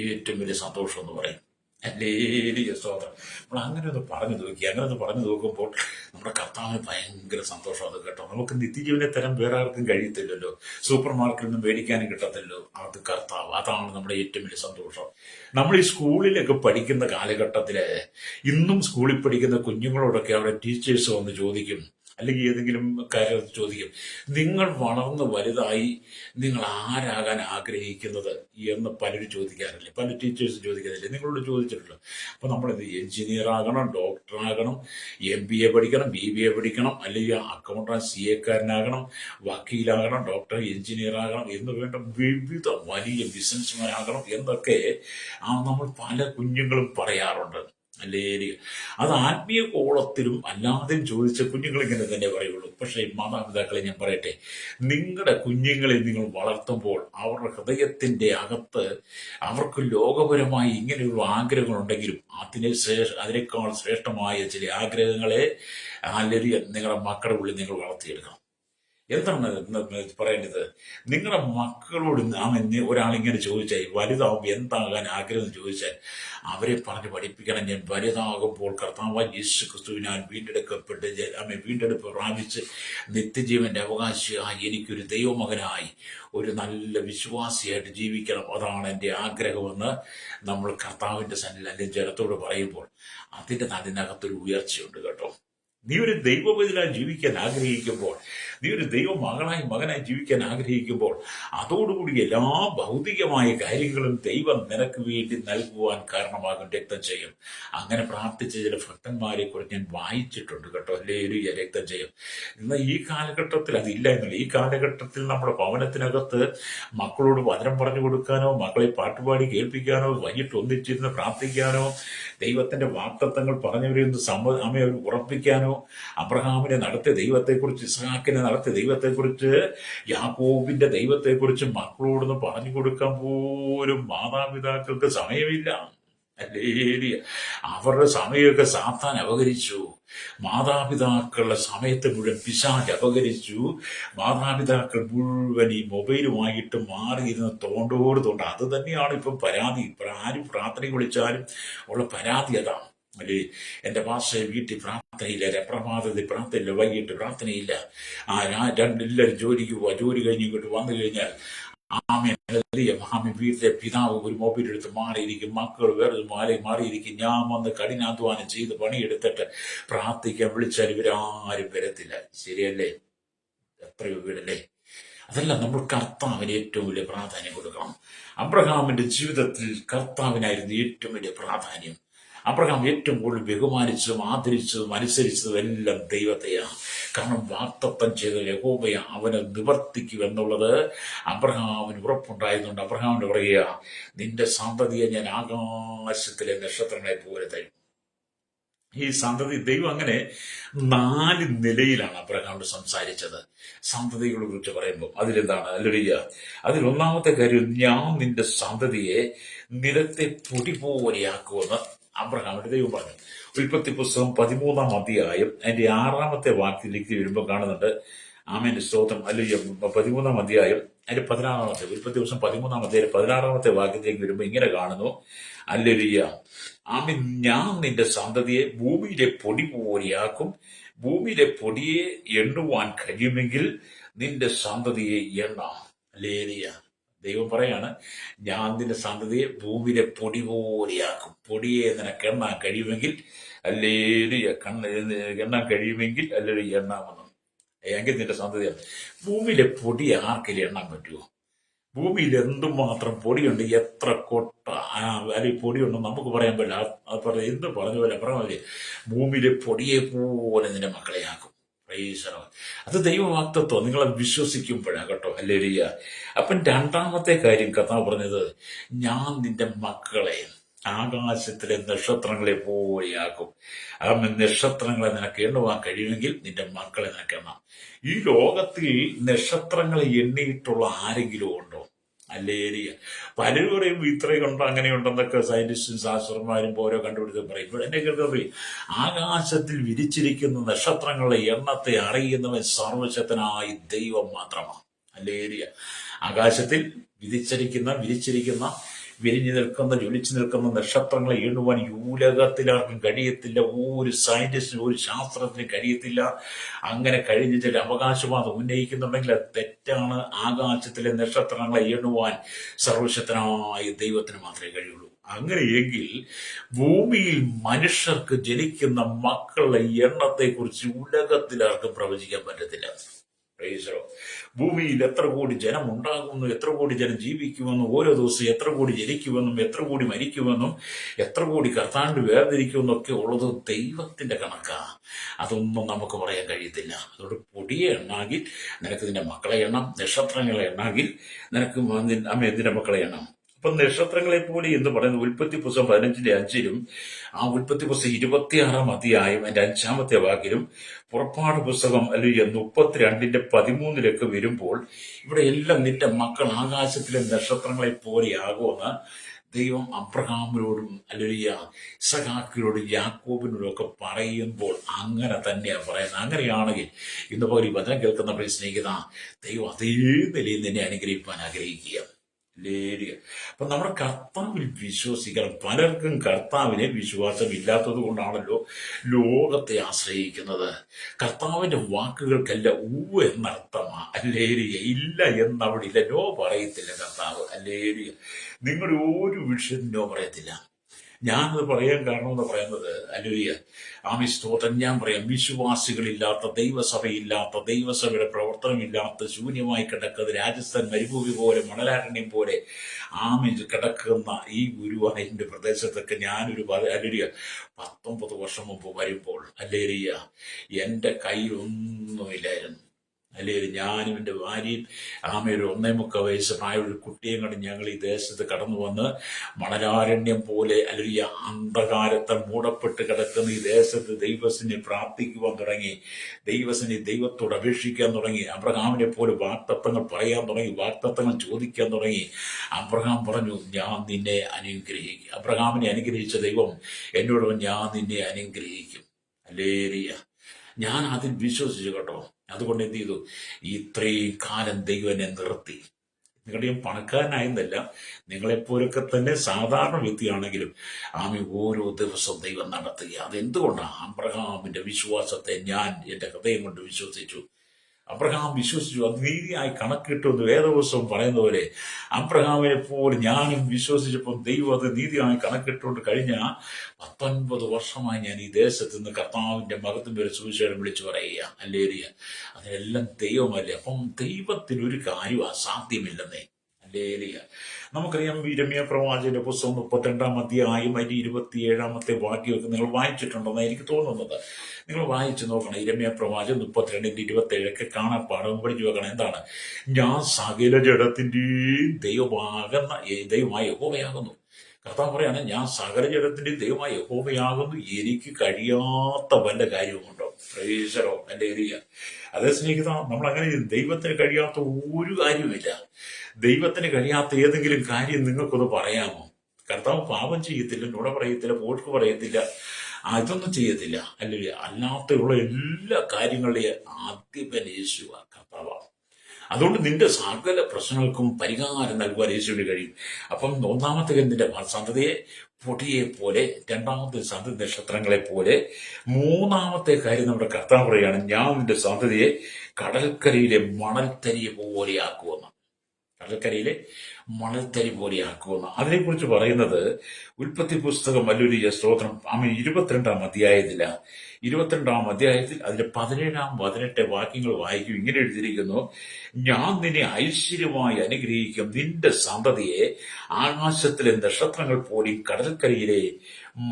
ഏറ്റവും വലിയ സന്തോഷം എന്ന് പറയും. ഹല്ലേലൂയ, സ്തോത്രം. നമ്മൾ അങ്ങനെ ഒന്ന് പറഞ്ഞു നോക്കുമ്പോൾ നമ്മുടെ കർത്താവിന് ഭയങ്കര സന്തോഷമാണ് കേട്ടോ. നമുക്ക് നിത്യജീവനെ തരാൻ വേറെ ആർക്കും കഴിയത്തില്ലല്ലോ. സൂപ്പർ മാർക്കറ്റിൽ നിന്നും മേടിക്കാനും കിട്ടത്തില്ലോ. അത് കർത്താവ്, അതാണ് നമ്മുടെ ഏറ്റവും വലിയ സന്തോഷം. നമ്മൾ ഈ സ്കൂളിലൊക്കെ പഠിക്കുന്ന കാലഘട്ടത്തില് ഇന്നും സ്കൂളിൽ പഠിക്കുന്ന കുഞ്ഞുങ്ങളോടൊക്കെ അവിടെ ടീച്ചേഴ്സ് വന്ന് ചോദിക്കും, അല്ലെങ്കിൽ ഏതെങ്കിലും കാര്യം ചോദിക്കും, നിങ്ങൾ വളർന്ന് വലുതായി നിങ്ങൾ ആരാകാൻ ആഗ്രഹിക്കുന്നത് എന്ന് പലരും ചോദിക്കാറില്ലേ? പല ടീച്ചേഴ്സ് ചോദിക്കുന്നില്ലേ? നിങ്ങളോട് ചോദിച്ചിട്ടുണ്ടല്ലോ. അപ്പൊ നമ്മളെന്ത്, എഞ്ചിനീയർ ആകണം, ഡോക്ടർ ആകണം, MBA പഠിക്കണം, BBA പഠിക്കണം, അല്ലെങ്കിൽ അക്കൗണ്ടന്റ് CA-കാരനാകണം, വക്കീലാകണം, ഡോക്ടർ, എഞ്ചിനീയർ ആകണം എന്ന് വേണ്ട വിവിധ വലിയ ബിസിനസ്മാൻ ആകണം എന്നൊക്കെ നമ്മൾ പല കുഞ്ഞുങ്ങളും പറയാറുണ്ട്. അല്ലേ, അത് ആത്മീയ കോളത്തിലും അല്ലാതെയും ചോദിച്ച കുഞ്ഞുങ്ങൾ ഇങ്ങനെ തന്നെ പറയുള്ളൂ. പക്ഷേ മാതാപിതാക്കളെ ഞാൻ പറയട്ടെ, നിങ്ങളുടെ കുഞ്ഞുങ്ങളെ നിങ്ങൾ വളർത്തുമ്പോൾ അവരുടെ ഹൃദയത്തിന്റെ അകത്ത് അവർക്ക് ലോകപരമായി ഇങ്ങനെയുള്ള ആഗ്രഹങ്ങളുണ്ടെങ്കിലും അതിനേക്കാൾ ശ്രേഷ്ഠമായ ചില ആഗ്രഹങ്ങളെ അല്ലെങ്കിൽ നിങ്ങളുടെ മക്കളുടെ ഉള്ളിൽ നിങ്ങൾ വളർത്തിയെടുക്കണം. എന്താണ് പറയേണ്ടത്? നിങ്ങളുടെ മക്കളോട് ഒരാളിങ്ങനെ ചോദിച്ചാൽ, വലുതാവുമ്പോൾ എന്താകാൻ ആഗ്രഹം എന്ന് ചോദിച്ചാൽ അവരെ പറഞ്ഞ് പഠിപ്പിക്കണം, ഞാൻ വലുതാകുമ്പോൾ കർത്താവായ യേശു ക്രിസ്തുവിനാൽ വീണ്ടെടുപ്പ് പ്രാപിച്ച് നിത്യജീവന്റെ അവകാശിയായി എനിക്കൊരു ദൈവമകനായി ഒരു നല്ല വിശ്വാസിയായിട്ട് ജീവിക്കണം, അതാണ് എൻ്റെ ആഗ്രഹമെന്ന് നമ്മൾ കർത്താവിന്റെ സന്നിധിയിൽ അല്ലെങ്കിൽ ജനത്തോട് പറയുമ്പോൾ അതിനകത്തൊരു ഉയർച്ചയുണ്ട് കേട്ടോ. നീ ഒരു ദൈവബദിലായി ജീവിക്കാൻ ആഗ്രഹിക്കുമ്പോൾ, നീ ഒരു മകനായി ജീവിക്കാൻ ആഗ്രഹിക്കുമ്പോൾ അതോടുകൂടി എല്ലാ ഭൗതികമായ കാര്യങ്ങളും ദൈവം നിനക്ക് വേണ്ടി നൽകുവാൻ കാരണമാകും, രക്തം ചെയ്യും. അങ്ങനെ പ്രാർത്ഥിച്ച ചില ഭക്തന്മാരെ കുറിച്ച് ഞാൻ വായിച്ചിട്ടുണ്ട് കേട്ടോ. ഹല്ലേലൂയ, രക്തം ചെയ്യും. എന്നാൽ ഈ കാലഘട്ടത്തിൽ അതില്ല എന്നല്ല. ഈ കാലഘട്ടത്തിൽ നമ്മുടെ ഭവനത്തിനകത്ത് മക്കളോട് വചനം പറഞ്ഞു കൊടുക്കാനോ, മക്കളെ പാട്ടുപാടി കേൾപ്പിക്കാനോ, വൈകിട്ട് ഒന്നിച്ചിരുന്ന് പ്രാർത്ഥിക്കാനോ, ദൈവത്തിന്റെ വാഗ്ദത്തങ്ങൾ പറഞ്ഞവരെ ഉറപ്പിക്കാനോ, അബ്രഹാമിനെ നടത്തിയ ദൈവത്തെക്കുറിച്ച്, ഇസ്ഹാക്കിനെ നടത്തിയ ദൈവത്തെക്കുറിച്ച്, യാക്കോബിന്റെ ദൈവത്തെക്കുറിച്ച് മക്കളോടൊന്ന് പറഞ്ഞു കൊടുക്കാൻ പോലും മാതാപിതാക്കൾക്ക് സമയമില്ല. ഹല്ലേലൂയ. അവരുടെ സമയമൊക്കെ സാത്താൻ അപഹരിച്ചു. മാതാപിതാക്കളുടെ സമയത്ത് മുഴുവൻ പിശാച് അപഹരിച്ചു. മാതാപിതാക്കൾ മുഴുവൻ ഈ മൊബൈലുമായിട്ട് മാറിയിരുന്ന തോണ്ട് അത് തന്നെയാണ് ഇപ്പം പരാതി. ആരും പ്രാർത്ഥന വിളിച്ചാലും ഉള്ള പരാതി അതാണ്. അല്ലെ, എൻ്റെ പാസ്റ്റർ വീട്ടിൽ പ്രാർത്ഥനയില്ല, പ്രഭാതത്തിൽ പ്രാർത്ഥനയില്ല, വൈകിട്ട് പ്രാർത്ഥനയില്ല. എല്ലാവരും ജോലിക്ക് പോവാ, ജോലി കഴിഞ്ഞ് ഇങ്ങോട്ട് വന്നു കഴിഞ്ഞാൽ ആമേൻ ഹല്ലേലൂയ, ആമേൻ വീട്ടിലെ പിതാവ് ഒരു മൊബൈൽ എടുത്ത് മാറിയിരിക്കും, മക്കൾ വേറെ മാറിയിരിക്കും. ഞാൻ വന്ന് കഠിനാധ്വാനം ചെയ്ത് പണിയെടുത്തിട്ട് പ്രാർത്ഥിക്കാൻ വിളിച്ചാൽ ഇവരാരും വരത്തില്ല. ശരിയല്ലേ? എത്രയോ വീടല്ലേ? അതല്ല, നമ്മൾ കർത്താവിന് ഏറ്റവും വലിയ പ്രാധാന്യം കൊടുക്കണം. അബ്രഹാമിന്റെ ജീവിതത്തിൽ കർത്താവിനായിരുന്നു ഏറ്റവും വലിയ പ്രാധാന്യം. അബ്രഹാം ഏറ്റവും കൂടുതൽ ബഹുമാനിച്ചതും ആദരിച്ചതും അനുസരിച്ചതും എല്ലാം ദൈവത്തെയാണ്. കാരണം വാഗ്ദത്തം ചെയ്ത യഹോവ അവനെ നിവർത്തിക്കുമെന്നുള്ളത് അബ്രഹാമിന് ഉറപ്പുണ്ടായതുകൊണ്ട് അബ്രഹാമിന് പറയുക, നിന്റെ സന്തതിയെ ഞാൻ ആകാശത്തിലെ നക്ഷത്രങ്ങളെ പോലെ തരും. ഈ സന്തതി ദൈവം അങ്ങനെ 4 നിലയിലാണ് അബ്രഹാമിനോട് സംസാരിച്ചത്. സന്തതികളെ കുറിച്ച് പറയുമ്പോൾ അതിലെന്താണ് ഹല്ലേലൂയ, അതിൽ ഒന്നാമത്തെ കാര്യം, ഞാൻ നിന്റെ സന്തതിയെ നിലത്തെ പൊടി പോലെയാക്കുമെന്ന് അബ്രഹാമിന്റെ ദൈവം പറഞ്ഞു. ഉൽപ്പത്തി പുസ്തകം 13-ാം അധ്യായം അതിന്റെ 6-ാമത്തെ വാക്യത്തിലേക്ക് വരുമ്പോൾ കാണുന്നുണ്ട്. ആമേന്റെ സ്തോത്രം. ഹല്ലേലൂയ. 13-ാം അധ്യായം അതിന്റെ 16-ാമത്തെ, ഉൽപ്പത്തി പുസ്തകം 13-ാം അധ്യായം 16-ാമത്തെ വാക്യത്തിലേക്ക് വരുമ്പോൾ ഇങ്ങനെ കാണുന്നു. ഹല്ലേലൂയ. ആമേൻ, ഞാൻ നിന്റെ സന്തതിയെ ഭൂമിയിലെ പൊടി പോലെയാക്കും. ഭൂമിയിലെ പൊടിയെ എണ്ണുവാൻ കഴിയുമെങ്കിൽ നിന്റെ സന്തതിയെ എണ്ണാം. ഹല്ലേലൂയ. ദൈവം പറയാണ്, ഞാൻ നിന്റെ സന്തതിയെ ഭൂമിയിലെ പൊടി പോലെയാക്കും. പൊടിയെ നിനക്ക് എണ്ണാൻ കഴിയുമെങ്കിൽ ഹല്ലേലൂയ, എണ്ണാൻ കഴിയുമെങ്കിൽ ഹല്ലേലൂയ എണ്ണാമെന്നും. എങ്കിൽ നിന്റെ സന്തതിയാണ്. ഭൂമിയിലെ പൊടി ആർക്കെങ്കിലും എണ്ണാൻ പറ്റുമോ? ഭൂമിയിൽ എന്തുമാത്രം പൊടിയുണ്ട്, എത്ര കൊട്ട അല്ലെങ്കിൽ പൊടിയുണ്ടെന്ന് നമുക്ക് പറയാൻ പറ്റില്ല. എന്ത് പറഞ്ഞ പോലെ പറഞ്ഞ ഭൂമിയിലെ പൊടിയെ പോലെ നിന്റെ മക്കളെയാക്കും. അത് ദൈവവാഗ്ദത്വം. നിങ്ങളെ വിശ്വസിക്കുമ്പോഴാണ് കേട്ടോ. ഹല്ലേലൂയ. അപ്പം 2-ാമത്തെ കാര്യം കർത്താവ് പറഞ്ഞത്, ഞാൻ നിന്റെ മക്കളെ ആകാശത്തിലെ നക്ഷത്രങ്ങളെ പോലെയാക്കും. ആ നക്ഷത്രങ്ങളെ നിനക്ക് എണ്ണുവാൻ കഴിയുമെങ്കിൽ നിന്റെ മക്കളെ നിനക്ക് എണ്ണാം. ഈ ലോകത്തിൽ നക്ഷത്രങ്ങളെ എണ്ണിയിട്ടുള്ള ആരെങ്കിലും ഉണ്ടോ? ഹല്ലേലൂയ. പലരും പറയും ഇത്രയുണ്ടോ അങ്ങനെയുണ്ടെന്നൊക്കെ സയന്റിസ്റ്റും ശാസ്ത്രന്മാരും ഓരോ കണ്ടുപിടുത്തം പറയും. ഇവിടെ എന്നെ കേൾക്കാൻ, ആകാശത്തിൽ വിരിച്ചിരിക്കുന്ന നക്ഷത്രങ്ങളുടെ എണ്ണത്തെ അറിയുന്നവൻ സർവശക്തനായ ദൈവം മാത്രമാണ്. ഹല്ലേലൂയ. ആകാശത്തിൽ വിരിച്ചിരിക്കുന്ന വിരിഞ്ഞു നിൽക്കുന്ന ജ്വലിച്ചു നിൽക്കുന്ന നക്ഷത്രങ്ങളെ എണ്ണുവാൻ ഈ ഉലകത്തിലാർക്കും കഴിയത്തില്ല. ഒരു സയന്റിസ്റ്റിനും ഒരു ശാസ്ത്രത്തിനും കഴിയത്തില്ല. അങ്ങനെ കഴിഞ്ഞ ചില അവകാശവാദം ഉന്നയിക്കുന്നുണ്ടെങ്കിൽ അത് തെറ്റാണ്. ആകാശത്തിലെ നക്ഷത്രങ്ങളെ എണ്ണുവാൻ സർവശക്തനായ ദൈവത്തിന് മാത്രമേ കഴിയുള്ളൂ. അങ്ങനെയെങ്കിൽ ഭൂമിയിൽ മനുഷ്യർക്ക് ജനിക്കുന്ന മക്കളുടെ എണ്ണത്തെക്കുറിച്ച് ഉലകത്തിലാർക്കും പ്രവചിക്കാൻ പറ്റത്തില്ല. ഭൂമിയിൽ എത്ര കോടി ജനം ഉണ്ടാകുമെന്നും എത്ര കോടി ജനം ജീവിക്കുമെന്നും ഓരോ ദിവസവും എത്ര കോടി ജനിക്കുമെന്നും എത്ര കോടി മരിക്കുമെന്നും എത്ര കോടി കർത്താവിന് വേർതിരിക്കുമെന്നൊക്കെ ഉള്ളത് ദൈവത്തിന്റെ കണക്കാണ്. അതൊന്നും നമുക്ക് പറയാൻ കഴിയത്തില്ല. അതുകൊണ്ട് പൊടിയെ എണ്ണാകിൽ നിനക്ക് നിന്റെ മക്കളെ എണ്ണാം, നക്ഷത്രങ്ങളെ എണ്ണാകിൽ നിനക്ക് നിന്റെ മക്കളെ എണ്ണാം. അപ്പൊ നക്ഷത്രങ്ങളെ പോലെ എന്ന് പറയുന്നത് ഉൽപ്പത്തി പുസ്തകം 15-ന്റെ 5-ലും ആ ഉൽപ്പത്തി പുസ്തകം 26-ാം അധ്യായം അതിന്റെ 5-ാമത്തെ വാക്കിലും പുറപ്പാട് പുസ്തകം അല്ലെങ്കിൽ 32-ന്റെ 13-ലൊക്കെ വരുമ്പോൾ ഇവിടെ എല്ലാം നിന്റെ മക്കൾ ആകാശത്തിലെ നക്ഷത്രങ്ങളെ പോലെയാകുമെന്ന് ദൈവം അബ്രഹാമിനോടും അല്ലെങ്കിൽ ഇസഹാക്കിനോടും യാക്കോബിനോടും ഒക്കെ പറയുമ്പോൾ അങ്ങനെ തന്നെയാണ് പറയുന്നത്. അങ്ങനെയാണെങ്കിൽ ഇന്ന് പോലെ ഈ വചനം കേൾക്കുന്ന സ്നേഹിത, ദൈവം അതേ നിലയിൽ നിന്നെ അനുഗ്രഹിക്കാൻ ആഗ്രഹിക്കുക. അപ്പൊ നമ്മുടെ കർത്താവിൽ വിശ്വസിക്കണം. പലർക്കും കർത്താവിനെ വിശ്വാസമില്ലാത്തത് കൊണ്ടാണല്ലോ ലോകത്തെ ആശ്രയിക്കുന്നത്. കർത്താവിന്റെ വാക്കുകൾക്കല്ല ഊവ് എന്നർത്ഥമാ. ഹല്ലേലൂയ. ഇല്ല എന്നവിടെ ഇല്ല, നോ പറയത്തില്ല കർത്താവ്. ഹല്ലേലൂയ. നിങ്ങളുടെ ഒരു വിഷയം നോ പറയത്തില്ല. ഞാനത് പറയാൻ കാരണമെന്ന് പറയുന്നത് ഹല്ലേലൂയ, ആമേൻ സ്തോത്രം, ഞാൻ പറയാം, വിശ്വാസികളില്ലാത്ത, ദൈവസഭയില്ലാത്ത, ദൈവസഭയുടെ പ്രവർത്തനമില്ലാത്ത, ശൂന്യമായി കിടക്കുന്ന രാജസ്ഥാൻ മരുഭൂമി പോലെ, മണലാരണ്യം പോലെ ആമേൻ കിടക്കുന്ന ഈ ഗുരുവായൂരിന്റെ പ്രദേശത്തൊക്കെ ഞാനൊരു ഹല്ലേലൂയ 19 വർഷം മുമ്പ് വരുമ്പോൾ ഹല്ലേലൂയ എന്റെ കയ്യിൽ ഒന്നുമില്ലായിരുന്നു. അല്ലെങ്കിൽ ഞാനും എൻ്റെ ഭാര്യയും ഒരു 1.25 വയസ്സ് പ്രായമുള്ള ഒരു കുട്ടിയും കണ്ട് ഞങ്ങൾ ഈ ദേശത്ത് കടന്നു വന്ന് മണലാരണ്യം പോലെ അല്ലെങ്കിൽ അന്ധകാരത്തെ മൂടപ്പെട്ട് കിടക്കുന്ന ഈ ദേശത്ത് ദൈവത്തിനെ പ്രാർത്ഥിക്കുവാൻ തുടങ്ങി. ദൈവത്തോട് അപേക്ഷിക്കാൻ തുടങ്ങി. അബ്രഹാമിനെ പോലെ വാഗ്ദത്തങ്ങൾ പറയാൻ തുടങ്ങി, വാഗ്ദത്തങ്ങൾ ചോദിക്കാൻ തുടങ്ങി. അബ്രഹാം പറഞ്ഞു, ഞാൻ നിന്നെ അനുഗ്രഹിക്കും. അബ്രഹാമിനെ അനുഗ്രഹിച്ച ദൈവം എന്നോട് ഞാൻ നിന്നെ അനുഗ്രഹിക്കും. ഹല്ലേലൂയ. ഞാൻ അതിൽ വിശ്വസിച്ചു കേട്ടോ. അതുകൊണ്ട് എന്ത് ചെയ്തു, ഇത്രയും കാലം ദൈവം എന്നെ നിർത്തി. നിങ്ങളുടെയും പണക്കാരനായെന്നല്ല, നിങ്ങളെപ്പോലൊക്കെ തന്നെ സാധാരണ വ്യക്തിയാണെങ്കിലും ഓരോ ദിവസവും ദൈവം നടത്തുക. അതെന്തുകൊണ്ടാണ്? അബ്രഹാമിന്റെ വിശ്വാസത്തെ ഞാൻ എൻ്റെ ഹൃദയം കൊണ്ട് വിശ്വസിച്ചു. അബ്രഹാം വിശ്വസിച്ചു, അത് നീതിയായി കണക്കിട്ടു എന്ന് വേദപുസ്തകം പറയുന്ന പോലെ അബ്രഹാമിനെ പോലെ ഞാനും വിശ്വസിച്ചപ്പോൾ ദൈവം അത് നീതിയായി കണക്കിട്ടുകൊണ്ട് കഴിഞ്ഞ 19 വർഷമായി ഞാൻ ഈ ദേശത്ത് നിന്ന് കർത്താവിന്റെ മഹത്വം വരെ സുവിശേഷം വിളിച്ചു പറയുക. ഹല്ലേലൂയ. അതിനെല്ലാം ദൈവമല്ലേ. അപ്പം ദൈവത്തിന് ഒരു കാര്യം അസാധ്യമില്ലെന്നേ. ഹല്ലേലൂയ. നമുക്കറിയാം, ഇരമ്യാ പ്രവാചകന്റെ പുസ്തകം 32-ാം അധ്യായം അതിന്റെ 27-ാമത്തെ വാക്യമൊക്കെ നിങ്ങൾ വായിച്ചിട്ടുണ്ടെന്ന് എനിക്ക് തോന്നുന്നത്. നിങ്ങൾ വായിച്ചു നോക്കണം. ഇരമ്യാ പ്രവാചകൻ 32-27 കാണാൻ പാഠം പഠിച്ചു വെക്കണം. എന്താണ്? ഞാൻ സകല ജഡത്തിന്റെയും ദൈവമായ യഹോവയാകുന്നു. കർത്താവ് പറയാണ്, ഞാൻ സകല ജഡത്തിന്റെയും ദൈവമായ യഹോവയാകുന്നു, എനിക്ക് കഴിയാത്ത വല്ല കാര്യവുമുണ്ടോ? പ്രൈസറോ എൻ്റെ ഏരിയ. അതേ സ്നേഹിത, നമ്മൾ അങ്ങനെ ദൈവത്തിന് കഴിയാത്ത ഒരു കാര്യവുമില്ല. ദൈവത്തിന് കഴിയാത്ത ഏതെങ്കിലും കാര്യം നിങ്ങൾക്കൊന്ന് പറയാമോ? കർത്താവ് പാപം ചെയ്യത്തില്ല, നുണ പറയത്തില്ല, പോർക്ക് പറയത്തില്ല, അതൊന്നും ചെയ്യത്തില്ല. അല്ലെങ്കിൽ അല്ലാത്തുള്ള എല്ലാ കാര്യങ്ങളുടെയും ആദ്യം യേശു കർത്താവാണ്. അതുകൊണ്ട് നിന്റെ സകല പ്രശ്നങ്ങൾക്കും പരിഹാരം നൽകുവാൻ യേശുവിന് കഴിയും. അപ്പം ഒന്നാമത്തെ നിന്റെ സന്തതിയെ പൊടിയെ പോലെ, രണ്ടാമത്തെ സന്തതി നക്ഷത്രങ്ങളെ പോലെ, മൂന്നാമത്തെ കാര്യം നമ്മുടെ കർത്താവ് പറയുകയാണ്, ഞാൻ നിന്റെ സന്തതിയെ കടൽക്കരയിലെ മണൽത്തരിയെ പോലെയാക്കുമെന്ന്. കടൽക്കരയിലെ മണൽത്തരി പോലെയാക്കുമെന്ന് അതിനെക്കുറിച്ച് പറയുന്നത് ഉൽപ്പത്തി പുസ്തകം ഹല്ലേലൂയ സ്തോത്രം 22-ാം അധ്യായത്തിൽ അതിന്റെ 17-18 വാക്യങ്ങൾ വായിക്കും. ഇങ്ങനെ എഴുതിയിരിക്കുന്നു, ഞാൻ നിന്നെ ഐശ്വര്യമായി അനുഗ്രഹിക്കും, നിന്റെ സന്തതിയെ ആകാശത്തിലെ നക്ഷത്രങ്ങൾ പോലെയും കടൽക്കരയിലെ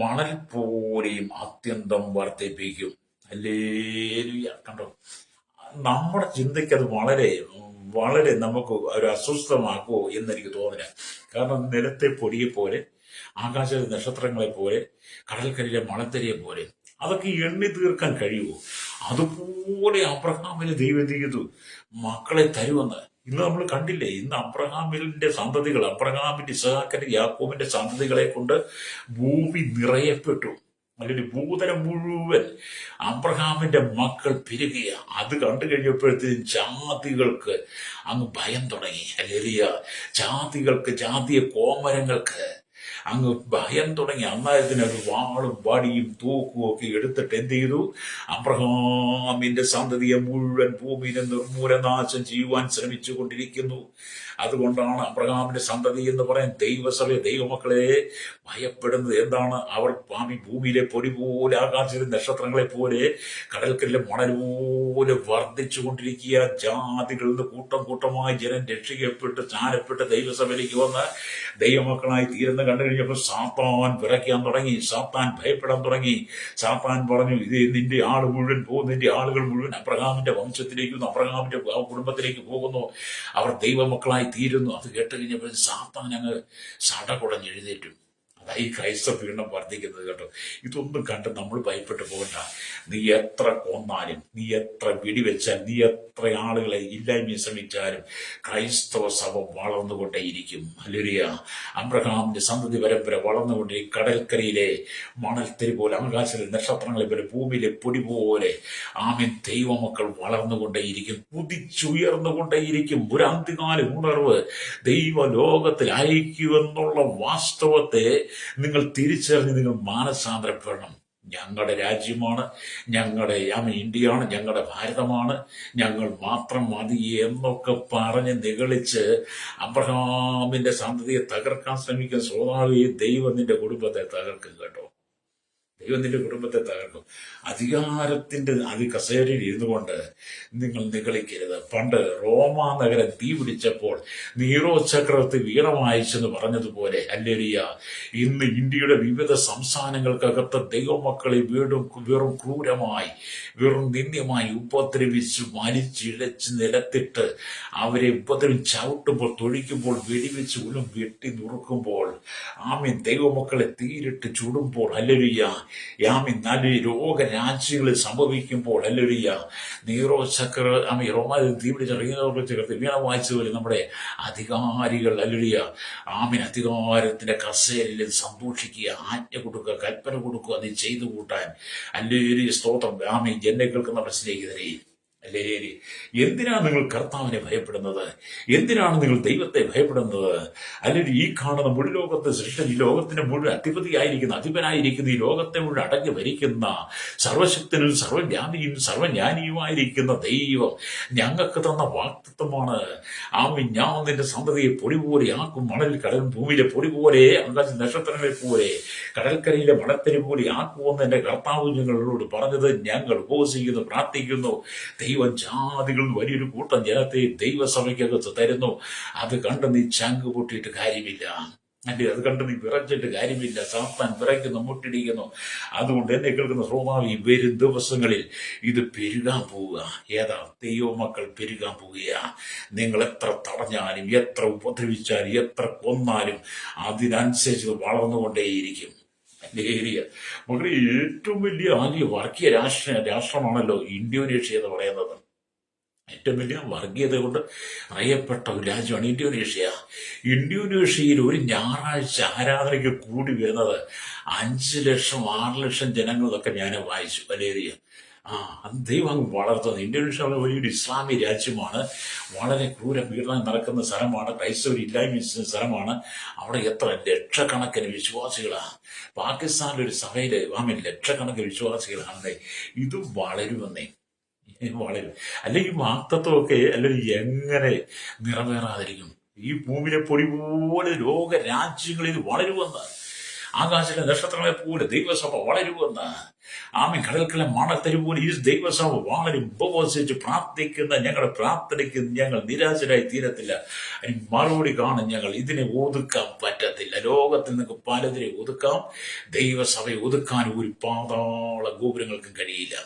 മണൽ പോലെയും അത്യന്തം വർദ്ധിപ്പിക്കും. ഹല്ലേലൂയ. കണ്ടോ, നമ്മുടെ ചിന്തയ്ക്ക് അത് വളരെ വളരെ നമുക്ക് ഒരു അസ്വസ്ഥമാക്കുമോ എന്നെനിക്ക് തോന്നില്ല. കാരണം നിലത്തെ പൊടിയെ പോലെ, ആകാശത്തെ നക്ഷത്രങ്ങളെ പോലെ, കടൽക്കരയിലെ മണൽത്തരിയെ പോലെ അതൊക്കെ എണ്ണി തീർക്കാൻ കഴിയുമോ? അതുപോലെ അബ്രഹാമിന് ദൈവം ചെയ്തു മക്കളെ തരുമെന്ന്. ഇന്ന് നമ്മൾ കണ്ടില്ലേ, ഇന്ന് അബ്രഹാമിന്റെ സന്തതികൾ, അബ്രഹാമിന്റെ ഇസ്ഹാക്കിന്റെ യാക്കോബിന്റെ സന്തതികളെ കൊണ്ട് ഭൂമി നിറയപ്പെട്ടു. അല്ലെങ്കിൽ ഭൂതലം മുഴുവൻ അബ്രഹാമിന്റെ മക്കൾ പെരുകിയ. അത് കണ്ടു കഴിഞ്ഞപ്പോഴത്തേക്കും ജാതികൾക്ക് അങ്ങ് ഭയം തുടങ്ങി. ഹല്ലേലൂയ. ജാതികൾക്ക്, ജാതീയ കോമരങ്ങൾക്ക് അങ്ങ് ഭയം തുടങ്ങി. അന്നായതിന് ഒരു വാളും വടിയും തൂക്കും ഒക്കെ എടുത്തിട്ട് എന്ത് ചെയ്തു? അബ്രഹാമിന്റെ സന്തതിയെ മുഴുവൻ ഭൂമിയിലെ നിർമൂലനാശം ചെയ്യുവാൻ ശ്രമിച്ചു കൊണ്ടിരിക്കുന്നു. അതുകൊണ്ടാണ് അബ്രഹാമിന്റെ സന്തതി എന്ന് പറയാൻ ദൈവസഭ, ദൈവമക്കളെ ഭയപ്പെടുന്നത്. എന്താണ്? അവർ ഭൂമിയിലെ പൊടി പോലെ, ആകാശത്തിലെ നക്ഷത്രങ്ങളെ പോലെ, കടൽക്കല്ലിലെ മണൽ പോലെ വർദ്ധിച്ചു കൊണ്ടിരിക്കുക. ജാതികളിൽ നിന്ന് കൂട്ടം കൂട്ടമായി ജനം രക്ഷിക്കപ്പെട്ട് സ്നാനപ്പെട്ട് ദൈവസഭയിലേക്ക് വന്ന് ദൈവമക്കളായി തീരുന്ന കണ്ടു കഴിഞ്ഞപ്പോൾ സാത്താൻ വിറയ്ക്കാൻ തുടങ്ങി, സാത്താൻ ഭയപ്പെടാൻ തുടങ്ങി. സാത്താൻ പറഞ്ഞു, ഇത് നിന്റെ ആള് മുഴുവൻ പോകും, നിന്റെ ആളുകൾ മുഴുവൻ അബ്രഹാമിന്റെ വംശത്തിലേക്ക്, അബ്രഹാമിന്റെ കുടുംബത്തിലേക്ക് പോകുന്നു, അവർ ദൈവമക്കളായി തീരുന്നു. അത് കേട്ട് കഴിഞ്ഞപ്പോൾ സാത്താൻ അങ്ങ് സടകുടഞ്ഞെഴുന്നേറ്റു. അതായി ക്രൈസ്തവ പീഡനം വർദ്ധിക്കുന്നത് കേട്ടോ. ഇതൊന്നും കണ്ട് നമ്മൾ ഭയപ്പെട്ടു പോകണ്ട. നീ എത്ര കൊന്നാലും, നീ എത്ര വെടിവെച്ചാൽ, നീ എത്ര ആളുകളെ ഇല്ലായ്മ ശ്രമിച്ചാലും ക്രൈസ്തവ സഭ വളർന്നുകൊണ്ടേയിരിക്കും. ഹല്ലേലൂയ. അബ്രഹാമിന്റെ സന്തതി പരമ്പര വളർന്നുകൊണ്ടേ, കടൽക്കരയിലെ മണൽത്തരി പോലെ, ആകാശത്തിലെ നക്ഷത്രങ്ങളെ പോലെ, ഭൂമിയിലെ പൊടി പോലെ ദൈവമക്കൾ വളർന്നുകൊണ്ടേയിരിക്കും, കുതിച്ചുയർന്നുകൊണ്ടേയിരിക്കും. ഒരു അന്ത്യകാല ഉണർവ് ദൈവ ലോകത്തിൽ അയക്കുമെന്നുള്ള വാസ്തവത്തെ നിങ്ങൾ തിരിച്ചറിഞ്ഞ് നിങ്ങൾ മാനസാന്തരപ്പെടണം. ഞങ്ങളുടെ രാജ്യമാണ്, ഞങ്ങളുടെ ഇന്ത്യയാണ്, ഞങ്ങളുടെ ഭാരതമാണ്, ഞങ്ങൾ മാത്രം മതി എന്നൊക്കെ പറഞ്ഞ് നിഗളിച്ച് അബ്രഹാമിന്റെ സന്തതിയെ തകർക്കാൻ ശ്രമിക്കുന്ന ശ്രോതാവേ, ദൈവം നിന്റെ കുടുംബത്തെ തകർക്കും കേട്ടോ. ദൈവം നിന്റെ കുടുംബത്തെ തകർക്കും. അധികാരത്തിന്റെ കസേരയിൽ ഇരുന്നു കൊണ്ട് നിങ്ങൾ നിഗളിക്കരുത്. പണ്ട് റോമാ നഗരം തീ പിടിച്ചപ്പോൾ നീറോ ചക്രവർത്തി വീണമയച്ചെന്ന് പറഞ്ഞതുപോലെ, ഹല്ലേലൂയ, ഇന്ന് ഇന്ത്യയുടെ വിവിധ സംസ്ഥാനങ്ങൾക്കകത്ത് ദൈവമക്കളെ വെറും ക്രൂരമായി, വെറും നിന്ദ്യമായി ഉപദ്രവിച്ച് വലിച്ചിഴച്ച് നിലത്തിട്ട് അവരെ ചവിട്ടുമ്പോൾ, തൊഴിക്കുമ്പോൾ, വെടിവെച്ച് ഉള്ളും വെട്ടി നുറുക്കുമ്പോൾ, ദൈവമക്കളെ തീരിട്ട് ചുടുമ്പോൾ, ഹല്ലേലൂയ, നല്ല രോഗരാജ്യങ്ങളിൽ സംഭവിക്കുമ്പോൾ, ഹല്ലേലൂയ, നീറോ റോമായിൽ തീ പിടിച്ച വീണ വായിച്ചതുപോലെ നമ്മുടെ അധികാരികൾ, ഹല്ലേലൂയ, അധികാരത്തിന്റെ കസേരയിൽ സന്തോഷിക്കുക, ആജ്ഞ കൊടുക്കുക, കൽപ്പന കൊടുക്കുക, അത് ചെയ്തു കൂട്ടാൻ. ഹല്ലേലൂയ, സ്തോത്രം. ജന്നെ കേൾക്കുന്ന സ്നേഹിതരെ, അല്ലേ? എന്തിനാണ് നിങ്ങൾ കർത്താവിനെ ഭയപ്പെടുന്നത്? എന്തിനാണ് നിങ്ങൾ ദൈവത്തെ ഭയപ്പെടുന്നത്? അല്ലെങ്കിൽ ഈ കാണുന്ന മുഴു ലോകത്തെ സൃഷ്ടി, ഈ ലോകത്തിന്റെ മുഴുവൻ അധിപനായിരിക്കുന്ന, ഈ ലോകത്തെ മുഴുവൻ അടങ്ങി ഭരിക്കുന്ന സർവശക്തനും സർവജ്ഞാനിയും സർവജ്ഞാനിയുമായിരിക്കുന്ന ദൈവം ഞങ്ങൾക്ക് തന്ന വാക്തത്വമാണ്. ഞാൻ നിന്റെ സന്തതിയെ പൊടി പോലെ ആക്കും, മണലിൽ കടൽ ഭൂമിയിലെ പൊടി പോലെ, ആകാശ നക്ഷത്രങ്ങളെ പോലെ, കടൽക്കരയിലെ മണത്തരി പോലെ ആക്കുമെന്ന് എന്റെ കർത്താവ് ഞങ്ങളോട് പറഞ്ഞത് ഞങ്ങൾ ഉപവസിക്കുന്നു, പ്രാർത്ഥിക്കുന്നു. ദൈവം ജാതികളിൽ വലിയൊരു കൂട്ടം ജനത്തെ ദൈവസഭയ്ക്കകത്ത് തരുന്നു. അത് കണ്ട് നീ ചങ്ക് പൊട്ടിയിട്ട് കാര്യമില്ല, അല്ലെ? അത് കണ്ട് നീ വിറച്ചിട്ട് കാര്യമില്ല. സാത്താൻ വിറയ്ക്കുന്നു, മുട്ടിടിക്കുന്നു. അതുകൊണ്ട് എന്നെ കേൾക്കുന്ന ശ്രോതാവ്, ഈ വരും ദിവസങ്ങളിൽ ഇത് പെരുകാൻ പോവുക. ഏതാ? ദൈവമക്കൾ പെരുകാൻ പോവുക. നിങ്ങൾ എത്ര തടഞ്ഞാലും, എത്ര ഉപദ്രവിച്ചാലും, എത്ര കൊന്നാലും അതിനനുസരിച്ച് വളർന്നുകൊണ്ടേയിരിക്കും. മകളെ, ഏറ്റവും വലിയ വർഗീയ രാഷ്ട്രമാണല്ലോ ഇന്തോനേഷ്യ എന്ന് പറയുന്നത്. ഏറ്റവും വലിയ വർഗീയത കൊണ്ട് അറിയപ്പെട്ട ഒരു രാജ്യമാണ് ഇന്തോനേഷ്യ. ഇന്തോനേഷ്യയിൽ ഒരു ഞായറാഴ്ച ആരാധനയ്ക്ക് കൂടി വരുന്നത് 5 ലക്ഷം 6 ലക്ഷം ജനങ്ങളൊക്കെ ഞാൻ വായിച്ചു. വലേറിയ ദൈവം അങ്ങ് വളർത്തുന്നത്. ഇന്തോനേഷ്യ വലിയൊരു ഇസ്ലാമിക രാജ്യമാണ്. വളരെ ക്രൂരപീഡനം നടക്കുന്ന സ്ഥലമാണ്. ക്രൈസ്തവരില്ലായ്മ സ്ഥലമാണ്. അവിടെ എത്ര ലക്ഷക്കണക്കിന് വിശ്വാസികളാണ്. പാകിസ്ഥാനിലൊരു സഭയില് ലക്ഷക്കണക്കിന് വിശ്വാസികളാണ്. ഇത് വളരുമെന്നേ, വളരും. അല്ലെങ്കിൽ വാക്തത്വമൊക്കെ അല്ലെങ്കിൽ എങ്ങനെ നിറവേറാതിരിക്കും? ഈ ഭൂമിയിലെ പൊടി പോലെ ലോക രാജ്യങ്ങളിൽ വളരുമെന്ന്, ആകാശത്തിലെ നക്ഷത്രങ്ങളെ പോലെ ദൈവസഭ വളരുമെന്ന്. കടൽക്കലെ മണത്തരി പോലെ ഈ ദൈവസഭ വളരും. ഉപവസിച്ച് പ്രാർത്ഥിക്കുന്ന ഞങ്ങളുടെ പ്രാർത്ഥനയ്ക്ക് ഞങ്ങൾ നിരാശരായി തീരത്തില്ല. മറുപടി കാണും ഞങ്ങൾ. ഇതിനെ ഒതുക്കാൻ പറ്റത്തില്ല. ലോകത്തിൽ നിന്ന് പലതിനെ ഒതുക്കാം, ദൈവസഭയെ ഒതുക്കാൻ ഒരു പാതാള ഗോപുരങ്ങൾക്കും കഴിയില്ല.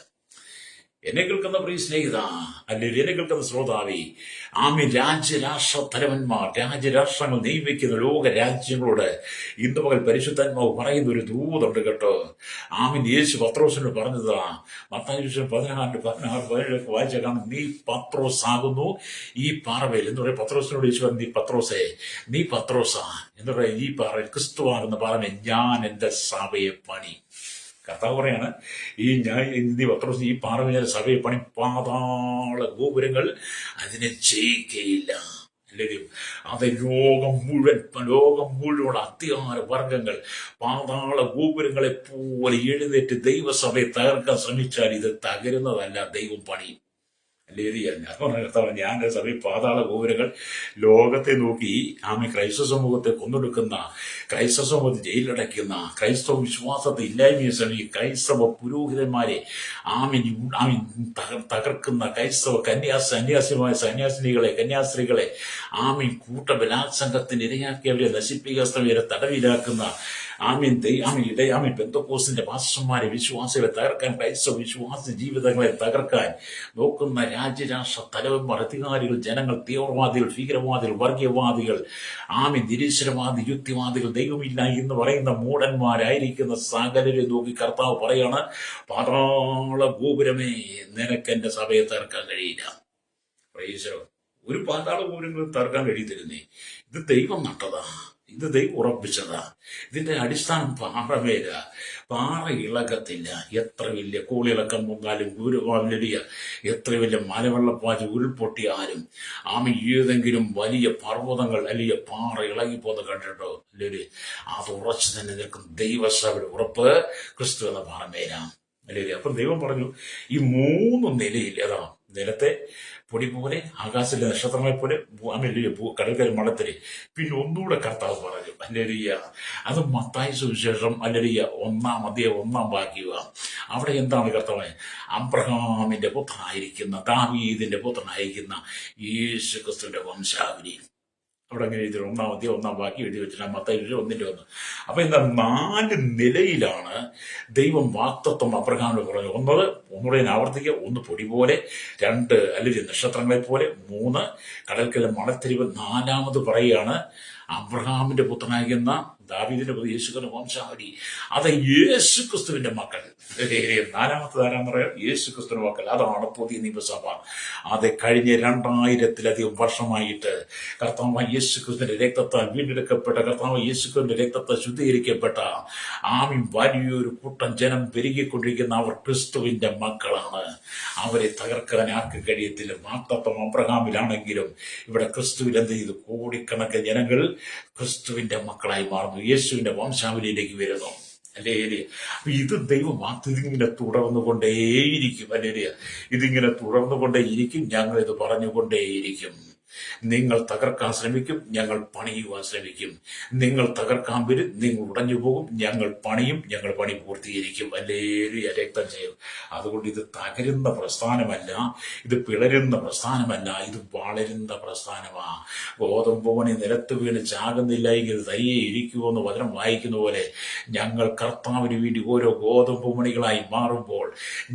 എന്നെ കേൾക്കുന്ന പ്രിയ സ്നേഹിത, അല്ലെങ്കിൽ എന്നെ കേൾക്കുന്ന ശ്രോതാവി, രാജ്യരാഷ്ട്ര തലവന്മാർ, രാജ്യരാഷ്ട്രങ്ങൾ നിയമിക്കുന്ന ലോക രാജ്യങ്ങളോട് ഇന്ന് പകൽ പരിശുദ്ധാത്മാവ് പറയുന്ന ഒരു ദൂതുണ്ട് കേട്ടോ. യേശു പത്രോസിനോട് പറഞ്ഞതാ. മത്തായി 16:16-17 വായിച്ച കാണും. നീ പത്രോസ് ആകുന്നു ഈ പാറവേൽ എന്ന് പറയാം. പത്രോസിനോട് യേശു പറഞ്ഞു, നീ പത്രോസേ, നീ പത്രോസാ എന്ന് പറയാം. ഈ പാറ ക്രിസ്തുവാകുന്ന പാറമേ ഞാൻ എന്റെ സഭയെ പണി. കർത്താവ് പറയാണ്, നീ പത്രോസ് ഈ പാറമേൽ സഭയെ പണി, പാതാള ഗോപുരങ്ങൾ അതിനെ ജയിക്കയില്ല. അല്ലെങ്കിൽ അത് ലോകം മുഴുവൻ അധികാര വർഗങ്ങൾ പാതാള ഗോപുരങ്ങളെ പോലെ എഴുന്നേറ്റ് ദൈവസഭയെ തകർക്കാൻ ശ്രമിച്ചാൽ ഇത് തകരുന്നതല്ല, ദൈവം പണി. ഞാൻ സഭയിൽ പാതാള ഗോപുരങ്ങൾ ലോകത്തെ നോക്കി ക്രൈസ്തവ സമൂഹത്തെ കൊന്നൊടുക്കുന്ന, ക്രൈസ്തവ സമൂഹത്തെ ജയിലടയ്ക്കുന്ന, ക്രൈസ്തവ വിശ്വാസത്തെ ഇല്ലായ്മയെ ശ്രമിക്കും ക്രൈസ്തവ പുരോഹിതന്മാരെ തകർക്കുന്ന, ക്രൈസ്തവ സന്യാസിനികളെ കന്യാസ്ത്രീകളെ കൂട്ടബലാത്സംഗത്തിന് ഇരയാക്കി അവരെ നശിപ്പിക്കുക, തടവിലാക്കുന്ന പെന്തക്കോസ്തിന്റെ പാസ്റ്റർമാരെ, വിശ്വാസികളെ തകർക്കാൻ, ക്രൈസ്തവ വിശ്വാസ ജീവിതങ്ങളെ തകർക്കാൻ നോക്കുന്ന രാജ്യരാഷ്ട്ര തലവന്മാർ, അധികാരികൾ, ജനങ്ങൾ, തീവ്രവാദികൾ, ഭീകരവാദികൾ, വർഗീയവാദികൾ, നിരീശ്വരവാദി, യുക്തിവാദികൾ, ദൈവമില്ല എന്ന് പറയുന്ന മൂഢന്മാരായിരിക്കുന്ന സകലരെ നോക്കി കർത്താവ് പറയാണ്, പാതാള ഗോപുരമേ, നിനക്ക് എന്റെ സഭയെ തകർക്കാൻ കഴിയില്ല. ഒരു പാതാള ഗോപുരങ്ങൾ തകർക്കാൻ കഴിയത്തിരുന്നേ. ഇത് ദൈവം നട്ടതാ, ഇത് ദൈവം ഉറപ്പിച്ചതാ. ഇതിന്റെ അടിസ്ഥാനം പാറമേല. പാറ ഇളകത്തില്ല. എത്ര വലിയ കൂളിളക്കം വന്നാലും, എത്ര വലിയ മലവെള്ളപ്പാച്ച് ഉരുൾപൊട്ടിയാലും, ഏതെങ്കിലും വലിയ പർവ്വതങ്ങൾ അല്ലെങ്കിൽ പാറ ഇളകിപ്പോന്ന് കണ്ടിട്ടോ? അല്ലേ? അത് ഉറച്ചു തന്നെ നിൽക്കും. ദൈവസഭയുടെ ഉറപ്പ് ക്രിസ്തു എന്ന പാറമേലാണ്. അല്ലേ? അപ്പം ദൈവം പറഞ്ഞു, ഈ 3 നിലയിൽ, ഏതാ? നിലത്തെ പൊടി പോലെ, ആകാശത്തിലെ നക്ഷത്രങ്ങളെ പോലെ, കടൽക്കര മണത്തരി. പിന്നെ ഒന്നുകൂടെ കർത്താവ് പറഞ്ഞു, അല്ലേലൂയ, അത് മത്തായി സുവിശേഷം 1-1 വാക്യം. അവിടെ എന്താണ് കർത്താവ്? അബ്രഹാമിന്റെ പുത്രനായിരിക്കുന്ന, ദാവീദിന്റെ പുത്രനായിരിക്കുന്ന യേശു ക്രിസ്തുവിന്റെ വംശാവലി. അവിടെ അങ്ങനെ എഴുതി 1-1 വാക്യം എഴുതി വെച്ചിട്ട് മത്തായി 1:1. അപ്പൊ എന്താ? 4 നിലയിലാണ് ദൈവം വാക്തത്വം അബ്രഹാമിന് പറഞ്ഞു. ഒന്നുകൂടെ ആവർത്തിക്കുക. 1 പൊടി പോലെ, 2 അല്ലെങ്കിൽ നക്ഷത്രങ്ങളെ പോലെ, 3 കടൽക്കര മണത്തരിവ്, 4ാമത് പറയുകയാണ് അബ്രഹാമിന്റെ പുത്രനായിരുന്ന ദാവീദിന്റെ പുത്രൻ യേശുക്രിസ്തു വംശാവലി. അത് യേശു ക്രിസ്തുവിന്റെ മക്കൾ. നാലാമത്തെ ആരാന്ന് പറയാം? യേശു ക്രിസ്തുവിന്റെ മക്കൾ. അതാണ് പുതിയ നിയമസഭ. അത് കഴിഞ്ഞ 2000-ലധികം വർഷമായിട്ട് കർത്താവ് യേശു ക്രിസ്തുവിന്റെ രക്തത്താൽ വീണ്ടെടുക്കപ്പെട്ട, കർത്താവ് യേശു ക്രിസ്തുവിന്റെ രക്തത്താൽ ശുദ്ധീകരിക്കപ്പെട്ട വലിയൊരു കൂട്ടം ജനം പെരുകിക്കൊണ്ടിരിക്കുന്ന അവർ ക്രിസ്തുവിന്റെ മക്കളാണ്. അവരെ തകർക്കാൻ ആർക്കും കഴിയത്തില്ല. വാഗ്ദത്തം അബ്രഹാമിലാണെങ്കിലും ഇവിടെ ക്രിസ്തുവിൽ എന്ത് ചെയ്തു? കോടിക്കണക്കിന് ജനങ്ങൾ ക്രിസ്തുവിന്റെ മക്കളായി മാറുന്നു, യേശുവിന്റെ വംശാവലിയിലേക്ക് വരുന്നു. അല്ലേ? അപ്പൊ ഇത് ദൈവവാഗ്ദത്തം ഇതിങ്ങനെ തുടർന്നുകൊണ്ടേയിരിക്കും. അല്ലേ? ഇതിങ്ങനെ തുടർന്നുകൊണ്ടേയിരിക്കും. ഞങ്ങൾ ഇത് പറഞ്ഞുകൊണ്ടേയിരിക്കും. നിങ്ങൾ തകർക്കാൻ ശ്രമിക്കും, ഞങ്ങൾ പണിയുവാൻ ശ്രമിക്കും. നിങ്ങൾ തകർക്കാൻ വരും, നിങ്ങൾ ഉടഞ്ഞു പോകും. ഞങ്ങൾ പണിയും, ഞങ്ങൾ പണി പൂർത്തീകരിക്കും. അല്ലേലൂയ, രക്തം ചെയ്യും. അതുകൊണ്ട് ഇത് തകരുന്ന പ്രസ്ഥാനമല്ല, ഇത് പിളരുന്ന പ്രസ്ഥാനമല്ല, ഇത് വളരുന്ന പ്രസ്ഥാനമാ. ഗോതമ്പുമണി നിലത്ത് വീണ് ചാകുന്നില്ല എങ്കിൽ തനിയെ ഇരിക്കുമെന്ന് വചനം വായിക്കുന്ന പോലെ ഞങ്ങൾ കർത്താവിന് വേണ്ടി ഓരോ ഗോതമ്പുമണികളായി മാറുമ്പോൾ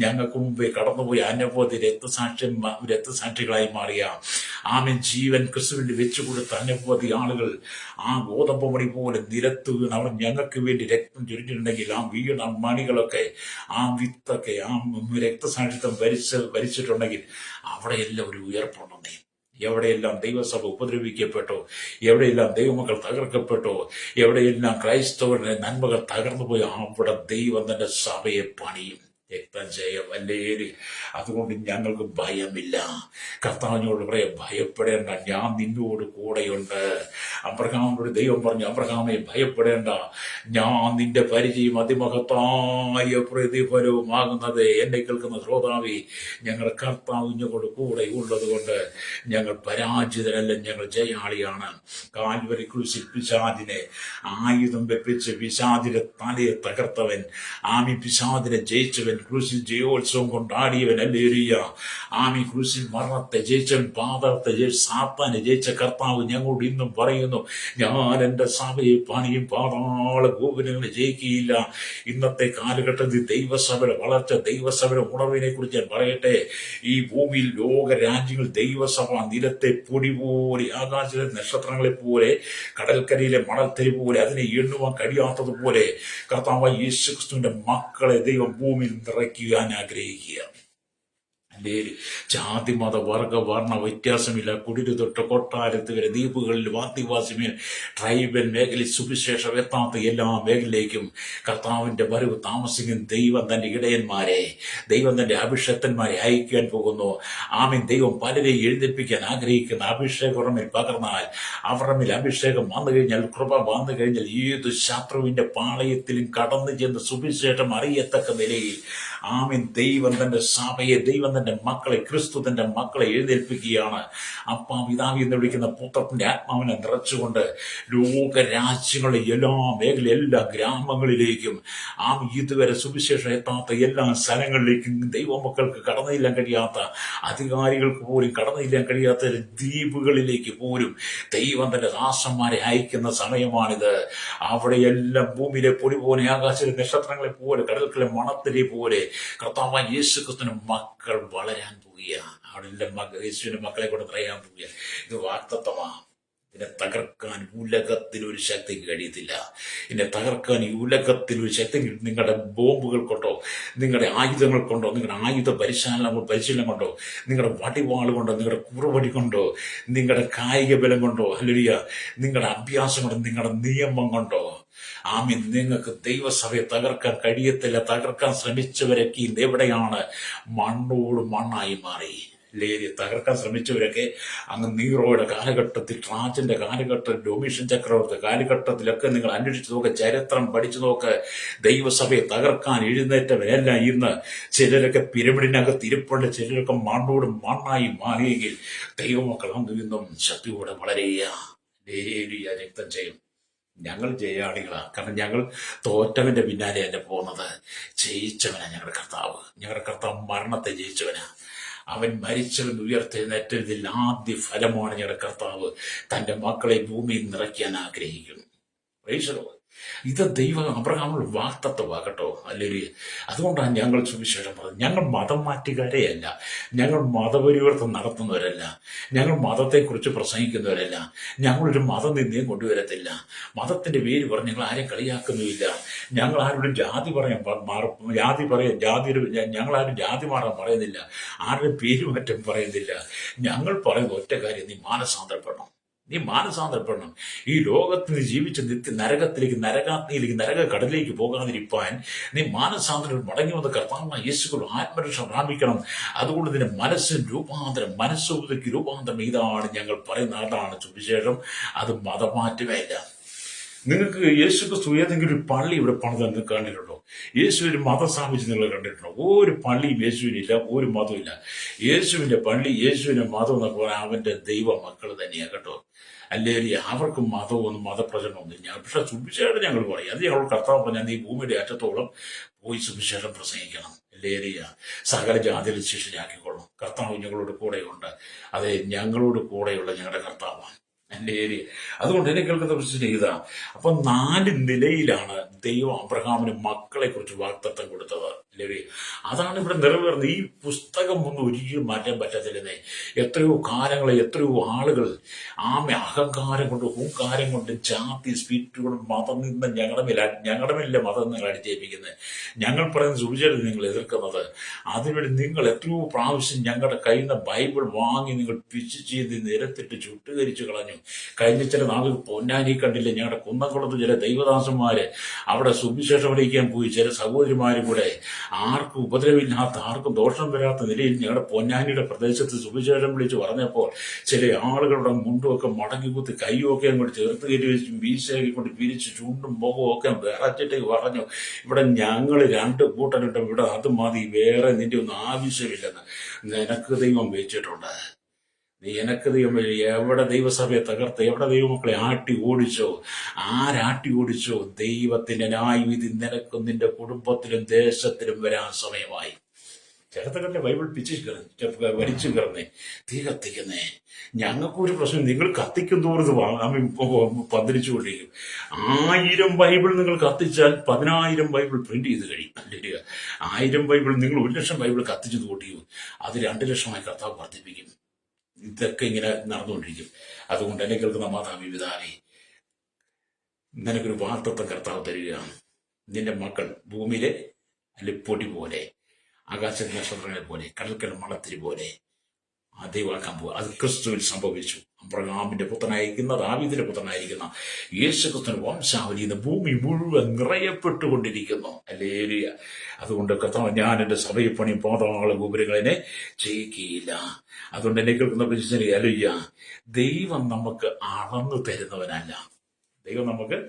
ഞങ്ങൾക്ക് മുമ്പേ കടന്നുപോയി അനവധി രക്തസാക്ഷികളായി മാറിയ ജീവൻ ക്രിസ്തുവിന് വെച്ചു കൊടുത്ത അനവധി ആളുകൾ ആ ഗോതമ്പുമണി പോലെ നിരത്ത് വീണ് അവർ ഞങ്ങൾക്ക് വേണ്ടി രക്തം ചൊരിഞ്ഞിട്ടുണ്ടെങ്കിൽ ആ വീണ മണികളൊക്കെ, ആ വിത്തൊക്കെ, ആ രക്തസാക്ഷിത്വം ഭരിച്ചിട്ടുണ്ടെങ്കിൽ അവിടെയെല്ലാം ഒരു ഉയർപ്പുണ്ടെന്നേ. എവിടെയെല്ലാം ദൈവസഭ ഉപദ്രവിക്കപ്പെട്ടോ, എവിടെയെല്ലാം ദൈവമക്കൾ തകർക്കപ്പെട്ടോ, എവിടെയെല്ലാം ക്രൈസ്തവരുടെ നന്മകൾ തകർന്നുപോയി അവിടെ ദൈവം തന്റെ സഭയെ പണിയും. രക്തം ചെയ്യും. അല്ലേര്. അതുകൊണ്ട് ഞങ്ങൾക്ക് ഭയമില്ല. കർത്താവിനോട് പറയാം, ഭയപ്പെടേണ്ട, ഞാൻ നിന്നോട് കൂടെയുണ്ട്. അബ്രഹാമിനോട് ദൈവം പറഞ്ഞു, അബ്രഹാമെ ഭയപ്പെടേണ്ട, ഞാൻ നിന്റെ പരിചയം അതിമഹത്തായ പ്രതിഫലവുമാകുന്നത്. എന്നെ കേൾക്കുന്ന ശ്രോതാവേ, ഞങ്ങളുടെ കർത്താവ് ഞങ്ങളുടെ കൂടെ ഉള്ളത് കൊണ്ട് ഞങ്ങൾ പരാജിതരല്ല, ഞങ്ങൾ ജയാളിയാണ്. കാൽവരി ക്രൂശിൽ പിശാചിനെ ആയുധം വെപ്പിച്ച് പിശാചിന്റെ തലയെ തകർത്തവൻ, പിശാചിനെ ജയിച്ചവൻ, ക്രൂശിൽ ജയോത്സവം കൊണ്ടാടിയവൻ. അല്ലേലൂയ. ക്രൂശിൽ മരണത്തെ ജയിച്ചവൻ, പാതാളത്തെ ജയിച്ച, സാത്താനെ ജയിച്ച കർത്താവ് ഞങ്ങളോട് ഇന്നും പറയുന്നു, ഞാൻ എന്റെ സഭയെ പണിയും, പാതാള ഗോപുരങ്ങളെ ജയിക്കുകയില്ല. ഇന്നത്തെ കാലഘട്ടത്തിൽ ദൈവസഭയുടെ വളർച്ച, ദൈവസഭയുടെ ഉണർവിനെ കുറിച്ച് ഞാൻ പറയട്ടെ. ഈ ഭൂമിയിൽ ലോക രാജ്യങ്ങൾ ദൈവസഭ നിലത്തെ പൊടി പോലെ, ആകാശത്തിലെ നക്ഷത്രങ്ങളെ പോലെ, കടൽക്കരയിലെ മണൽത്തരി പോലെ, അതിനെ എണ്ണുവാൻ കഴിയാത്തതുപോലെ കർത്താവ് യേശു ക്രിസ്തുവിന്റെ മക്കളെ ദൈവം ഭൂമിയിൽ നിറയ്ക്കുവാൻ ആഗ്രഹിക്കുക. ജാതി മത വർഗ വർണ്ണ വ്യത്യാസമില്ല. കുടിരു തൊട്ട് കൊട്ടാരത്ത് വരെ, ദ്വീപുകളിൽ, ആദിവാസി ട്രൈബൽ മേഖലയിൽ സുവിശേഷം എത്താത്ത എല്ലാ മേഖലയിലേക്കും കർത്താവിന്റെ വരവ് താമസിക്കുന്ന ദൈവം തന്റെ ഇടയന്മാരെ, ദൈവം തന്റെ അഭിഷക്തന്മാരെ അയക്കാൻ പോകുന്നു. ദൈവം പലരെയും എഴുന്നേൽപ്പിക്കാൻ ആഗ്രഹിക്കുന്ന അഭിഷേകം അവരിൽ പകർന്നാൽ, അവരിൽ അഭിഷേകം വന്നു കഴിഞ്ഞാൽ, കൃപ വന്നു കഴിഞ്ഞാൽ, ഏത് ശത്രുവിന്റെ പാളയത്തിലും കടന്നു ചെന്ന് സുവിശേഷം അറിയത്തക്ക നിലയിൽ ദൈവം തന്റെ സഭയെ, ദൈവം തന്റെ മക്കളെ, ക്രിസ്തു തന്റെ മക്കളെ എഴുന്നേൽപ്പിക്കുകയാണ്. പിതാവ് എന്ന് വിളിക്കുന്ന പുത്രത്തിന്റെ ആത്മാവിനെ നിറച്ചുകൊണ്ട് ലോകരാജ്യങ്ങളുടെ എല്ലാ മേഖല, എല്ലാ ഗ്രാമങ്ങളിലേക്കും ഇതുവരെ സുവിശേഷം എത്താത്ത എല്ലാ സ്ഥലങ്ങളിലേക്കും, ദൈവമക്കൾക്ക് കടന്നു ചെല്ലാൻ കഴിയാത്ത, അധികാരികൾക്ക് പോലും കടന്നു ചെല്ലാൻ കഴിയാത്ത ദ്വീപുകളിലേക്ക് പോലും ദൈവം തന്റെ ദാസന്മാരെ അയക്കുന്ന സമയമാണിത്. അവിടെയെല്ലാം ഭൂമിയിലെ പൊടി പോലെ, ആകാശത്തിലെ നക്ഷത്രങ്ങളെ പോലെ, കടൽക്കലെ മണത്തിലെ പോലെ കർത്താവ് യേശു ക്രിസ്തുവിന്റെ മക്കൾ വളരാൻ പോവുകയാണ്. അവിടെ യേശുവിന്റെ മക്കളെ കൊണ്ട് പറയാൻ പോവുക. ഇത് വാഗ്ദത്തമാണ്. ഇതിനെ തകർക്കാൻ ഉലകത്തിനൊരു ശക്തിക്ക് കഴിയത്തില്ല. ഇതിനെ തകർക്കാൻ ഈ ഉലകത്തിനൊരു ശക്തി നിങ്ങളുടെ ബോംബുകൾ കൊണ്ടോ, നിങ്ങളുടെ ആയുധങ്ങൾ കൊണ്ടോ, നിങ്ങളുടെ ആയുധ പരിശീലനം കൊണ്ടോ, നിങ്ങളുടെ വടിവാൾ കൊണ്ടോ, നിങ്ങളുടെ കുറുവടി കൊണ്ടോ, നിങ്ങളുടെ കായിക ബലം കൊണ്ടോ, അല്ലെങ്കിൽ നിങ്ങളുടെ അഭ്യാസം കൊണ്ടോ, നിങ്ങളുടെ നിയമം കൊണ്ടോ നിങ്ങൾക്ക് ദൈവസഭയെ തകർക്കാൻ കഴിയത്തില്ല. തകർക്കാൻ ശ്രമിച്ചവരൊക്കെ എവിടെയാണ്? മണ്ണോട് മണ്ണായി മാറി. തകർക്കാൻ ശ്രമിച്ചവരൊക്കെ അങ്ങ് നീറോയുടെ കാലഘട്ടത്തിൽ, ട്രാജിന്റെ കാലഘട്ടത്തിൽ, ഡൊമീഷ്യൻ ചക്രവർത്തി കാലഘട്ടത്തിലൊക്കെ നിങ്ങൾ അന്വേഷിച്ചു നോക്ക്, ചരിത്രം പഠിച്ചു നോക്ക്. ദൈവസഭയെ തകർക്കാൻ എഴുന്നേറ്റവരെല്ലാം ഇന്ന് ചിലരൊക്കെ പിരമിഡിനകത്ത് ഇരിപ്പുണ്ട്, ചിലരൊക്കെ മണ്ണോട് മണ്ണായി മാറിയെങ്കിൽ ദൈവമക്കൾ ഇന്നും ശക്തിയോടെ വളരെയ രക്തം ചെയ്യും. ഞങ്ങൾ ജയാളികളാണ്. കാരണം ഞങ്ങൾ തോറ്റവന്റെ പിന്നാലെ അല്ല പോകുന്നത്, ജയിച്ചവനാ ഞങ്ങളുടെ കർത്താവ്. ഞങ്ങളുടെ കർത്താവ് മരണത്തെ ജയിച്ചവനാ. അവൻ മരിച്ചവൻ ഉയർത്തെഴുന്നേറ്റതിൽ ആദ്യ ഫലമാണ് ഞങ്ങളുടെ കർത്താവ് തന്റെ മക്കളെ ഭൂമിയിൽ നിറയ്ക്കാൻ ആഗ്രഹിക്കുന്നു. ഇത് അബ്രഹാമിന്റെ വാഗ്ദത്തമാകട്ടോ. അല്ലെങ്കിൽ അതുകൊണ്ടാണ് ഞങ്ങൾ സുവിശേഷം പറഞ്ഞത്. ഞങ്ങൾ മതം മാറ്റുകാരെയല്ല, ഞങ്ങൾ മതപരിവർത്തനം നടത്തുന്നവരല്ല, ഞങ്ങൾ മതത്തെക്കുറിച്ച് പ്രസംഗിക്കുന്നവരല്ല, ഞങ്ങളൊരു മതനിന്ദയും കൊണ്ടുവരത്തില്ല. മതത്തിന്റെ പേര് പറഞ്ഞ് ഞങ്ങൾ ആരെയും കളിയാക്കുന്നുമില്ല. ഞങ്ങൾ ആരോടും ഞങ്ങളാരും ജാതി മാറാൻ പറയുന്നില്ല, ആരുടെയും പേരുമാറ്റം പറയുന്നില്ല. ഞങ്ങൾ പറയുന്ന ഒറ്റ കാര്യം, നീ മാനസാന്തരപ്പെടണം, നീ മാനസാന്തരപ്പെടണം. ഈ ലോകത്തിൽ ജീവിച്ച് നരകത്തിലേക്ക്, നരകാഗ്നിയിലേക്ക്, നരക കടലിലേക്ക് പോകാതിരിക്കാൻ നീ മാനസാന്തരം മടങ്ങി വന്ന് കർത്താവായ യേശുക്കൾ ആത്മരക്ഷ പ്രാപിക്കണം. അതുകൊണ്ട് നിന്റെ മനസ്സുബുദ്ധിക്ക് രൂപാന്തരം. ഇതാണ് ഞങ്ങൾ പറയുന്ന, അതാണ് സുവിശേഷം. അത് മതമാറ്റമേ ഇല്ല. നിങ്ങൾക്ക് യേശുക്രിസ്തു ഏതെങ്കിലും ഒരു പള്ളി ഇവിടെ പണിത് കണ്ടിട്ടുണ്ടോ? യേശുവിന് മതം സ്ഥാപിച്ച് നിങ്ങൾ കണ്ടിട്ടുണ്ടോ? ഒരു പള്ളിയും യേശുവിനില്ല, ഒരു മതമില്ല. യേശുവിന്റെ പള്ളി, യേശുവിന്റെ മതം എന്നൊക്കെ പറഞ്ഞാൽ അവന്റെ ദൈവ മക്കൾ തന്നെയാണ് കേട്ടോ. അല്ലെങ്കിൽ അവർക്ക് മതമൊന്നും മതപ്രചരണമൊന്നും ഇല്ല. പക്ഷെ സുവിശേഷം ഞങ്ങൾ പറയും. അത് ഞങ്ങൾ കർത്താവ് പറഞ്ഞാൽ നീ ഭൂമിയുടെ അറ്റത്തോളം പോയി സുവിശേഷം പ്രസംഗിക്കണം. ലേറിയ സകല ജാതിയിൽ ശിഷ്യരാക്കിക്കൊള്ളും. കർത്താവ് ഞങ്ങളോട് കൂടെയുണ്ട്. അതെ, ഞങ്ങളോട് കൂടെയുള്ള ഞങ്ങളുടെ കർത്താവാണ് എൻ്റെ ഏരിയ. അതുകൊണ്ട് എന്നെ കേൾക്കുന്ന പ്രശ്നം ഇതാ. അപ്പൊ 4 നിലയിലാണ് ദൈവം അബ്രഹാമിന് മക്കളെ കുറിച്ച് വാഗ്ദത്തം കൊടുത്തത്. അല്ലേ? അതാണ് ഇവിടെ നിറവേറുന്നത്. ഈ പുസ്തകം ഒന്നും ഒരിക്കലും മാറ്റാൻ പറ്റത്തില്ലെന്നേ. എത്രയോ കാലങ്ങളെ, എത്രയോ ആളുകൾ അഹങ്കാരം കൊണ്ട്, ഹൂങ്കാരം കൊണ്ട്, ജാതി സ്പിരിറ്റ് കൊണ്ട് മതം നിന്ന് ഞങ്ങളുടെ മേലെ മതം നിങ്ങൾ അടിച്ചേൽപ്പിക്കുന്നത്. ഞങ്ങൾ പറയുന്ന സുവിശേഷം നിങ്ങൾ എതിർക്കുന്നത്. അതിനുവേണ്ടി നിങ്ങൾ എത്രയോ പ്രാവശ്യം ഞങ്ങളുടെ കയ്യിൽ നിന്ന് ബൈബിൾ വാങ്ങി നിങ്ങൾ പിച്ച് ചെയ്ത് നിരത്തിട്ട് ചുട്ടുകരിച്ചു കളഞ്ഞു. കഴിഞ്ഞ ചില നാളുകൾ പൊന്നാനി കണ്ടില്ലേ, ഞങ്ങളുടെ കുന്നംകുളത്ത് ചില ദൈവദാസന്മാര് അവിടെ സുവിശേഷം അറിയിക്കാൻ പോയി. ചില സഹോദരിമാരും കൂടെ ആർക്കും ഉപദ്രവമില്ലാത്ത, ആർക്കും ദോഷം വരാത്ത നിലയിൽ ഞങ്ങളുടെ പൊന്നാനിയുടെ പ്രദേശത്ത് സുവിശേഷം വിളിച്ച് പറഞ്ഞപ്പോൾ ചില ആളുകളുടെ മുണ്ടുമൊക്കെ മടങ്ങി കുത്തി കൈയൊക്കെ അങ്ങോട്ട് ചേർത്ത് കയറ്റി വെച്ച് വീശയൊക്കെ കൊണ്ട് പിരിച്ച് ചുണ്ടും മുഖവും ഒക്കെ വിറച്ചിട്ട് പറഞ്ഞു, ഇവിടെ ഞങ്ങൾ 2 കൂട്ടരുണ്ട്, ഇവിടെ അത് മതി, വേറെ നിന്റെ ഒന്നും ആവശ്യമില്ലെന്ന്. നിനക്ക് ദൈവം വെച്ചിട്ടുണ്ട്. നിനക്ക് ദൈവം എവിടെ ദൈവസഭയെ തകർത്ത്, എവിടെ ദൈവമക്കളെ ആട്ടി ഓടിച്ചോ, ആരാട്ടി ഓടിച്ചോ, ദൈവത്തിന്റെ ന്യായവിധി നിനക്കും നിന്റെ കുടുംബത്തിലും ദേശത്തിലും വരാൻ സമയമായി. ചിലതൊക്കെ ബൈബിൾ വലിച്ചു കിടന്നേ, തീ കത്തിക്കുന്നേ. ഞങ്ങൾക്കൊരു പ്രശ്നം, നിങ്ങൾ കത്തിക്കും തോറും പന്തിരിച്ചുകൊണ്ടിരിക്കും. 1000 ബൈബിൾ നിങ്ങൾ കത്തിച്ചാൽ 10,000 ബൈബിൾ പ്രിന്റ് ചെയ്ത് കഴിയും. അല്ലെങ്കിൽ 1000 ബൈബിൾ നിങ്ങൾ 1,00,000 ബൈബിൾ കത്തിച്ചു കൂട്ടിയോ, അത് 2,00,000 കർത്താവ് വർദ്ധിപ്പിക്കും. ഇതൊക്കെ ഇങ്ങനെ നടന്നുകൊണ്ടിരിക്കും. അതുകൊണ്ട് എന്നെ കേൾക്കുന്ന മാതാവി പിതാവേ, നിനക്കൊരു വാഗ്ദത്തം കർത്താവ് തരികയാണ്. നിന്റെ മക്കൾ ഭൂമിയിലെ പൊടി പോലെ, ആകാശ നക്ഷത്രങ്ങളെ പോലെ, കടൽക്കൽ മണത്തിരി പോലെ ദൈവാക്കാൻ പോകുക. അത് ക്രിസ്തുവിൽ സംഭവിച്ചു. അബ്രഹാമിന്റെ പുത്രനായിരിക്കുന്ന, ദാവീദിന്റെ പുത്രനായിരിക്കുന്ന യേശുക്രിസ്തുവിന്റെ വംശാവലി ഇന്ന് ഭൂമി മുഴുവൻ നിറയപ്പെട്ടുകൊണ്ടിരിക്കുന്നു. ഹല്ലേലൂയ. അതുകൊണ്ട് കർത്താവ്, ഞാൻ എന്റെ സഭയിൽ പണിയും പാതാള ഗോപുരങ്ങളെ ചെയ്യിക്കുകയില്ല. അതുകൊണ്ട് എന്നെ കേൾക്കുന്ന പ്രശ്നം, ഹല്ലേലൂയ, ദൈവം നമുക്ക് അളന്നു തരുന്നവനല്ല. ദൈവം നമുക്ക്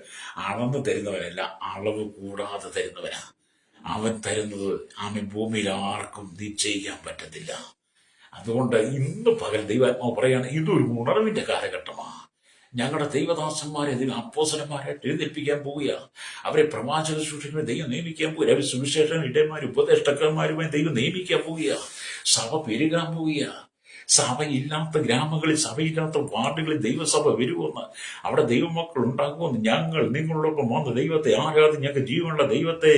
അളന്നു തരുന്നവനല്ല, അളവ് കൂടാതെ തരുന്നവനാ. അവൻ തരുന്നത് ഭൂമിയിൽ ആർക്കും നിശ്ചയിക്കാൻ പറ്റത്തില്ല. അതുകൊണ്ട് ഇന്ന് പകൽ ദൈവാത്മാവ് പറയാണ്, ഇതൊരു ഉണർവിന്റെ കാലഘട്ടമാണ്. ഞങ്ങളുടെ ദൈവദാസന്മാരെ അപ്പോസ്തലന്മാരായിട്ട് എഴുന്നേൽപ്പിക്കാൻ പോവുക. അവരെ പ്രവാചക ശുശ്രൂഷകരെ ദൈവം നിയമിക്കാൻ പോവുക. അവർ സുവിശേഷം ഇടയന്മാരും ഉപദേഷ്ടാക്കന്മാരുമായി ദൈവം നിയമിക്കാൻ പോവുക. സഭ പെരുകാൻ പോവുക. സഭയില്ലാത്ത ഗ്രാമങ്ങളിൽ, സഭയില്ലാത്ത വാർഡുകളിൽ ദൈവസഭ വരുമെന്ന്, അവിടെ ദൈവമക്കൾ ഉണ്ടാകുമെന്ന്, ഞങ്ങൾ നിങ്ങളോടൊപ്പം വന്ന് ദൈവത്തെ ആരാധിച്ച് ഞങ്ങൾക്ക് ജീവനുള്ള ദൈവത്തെ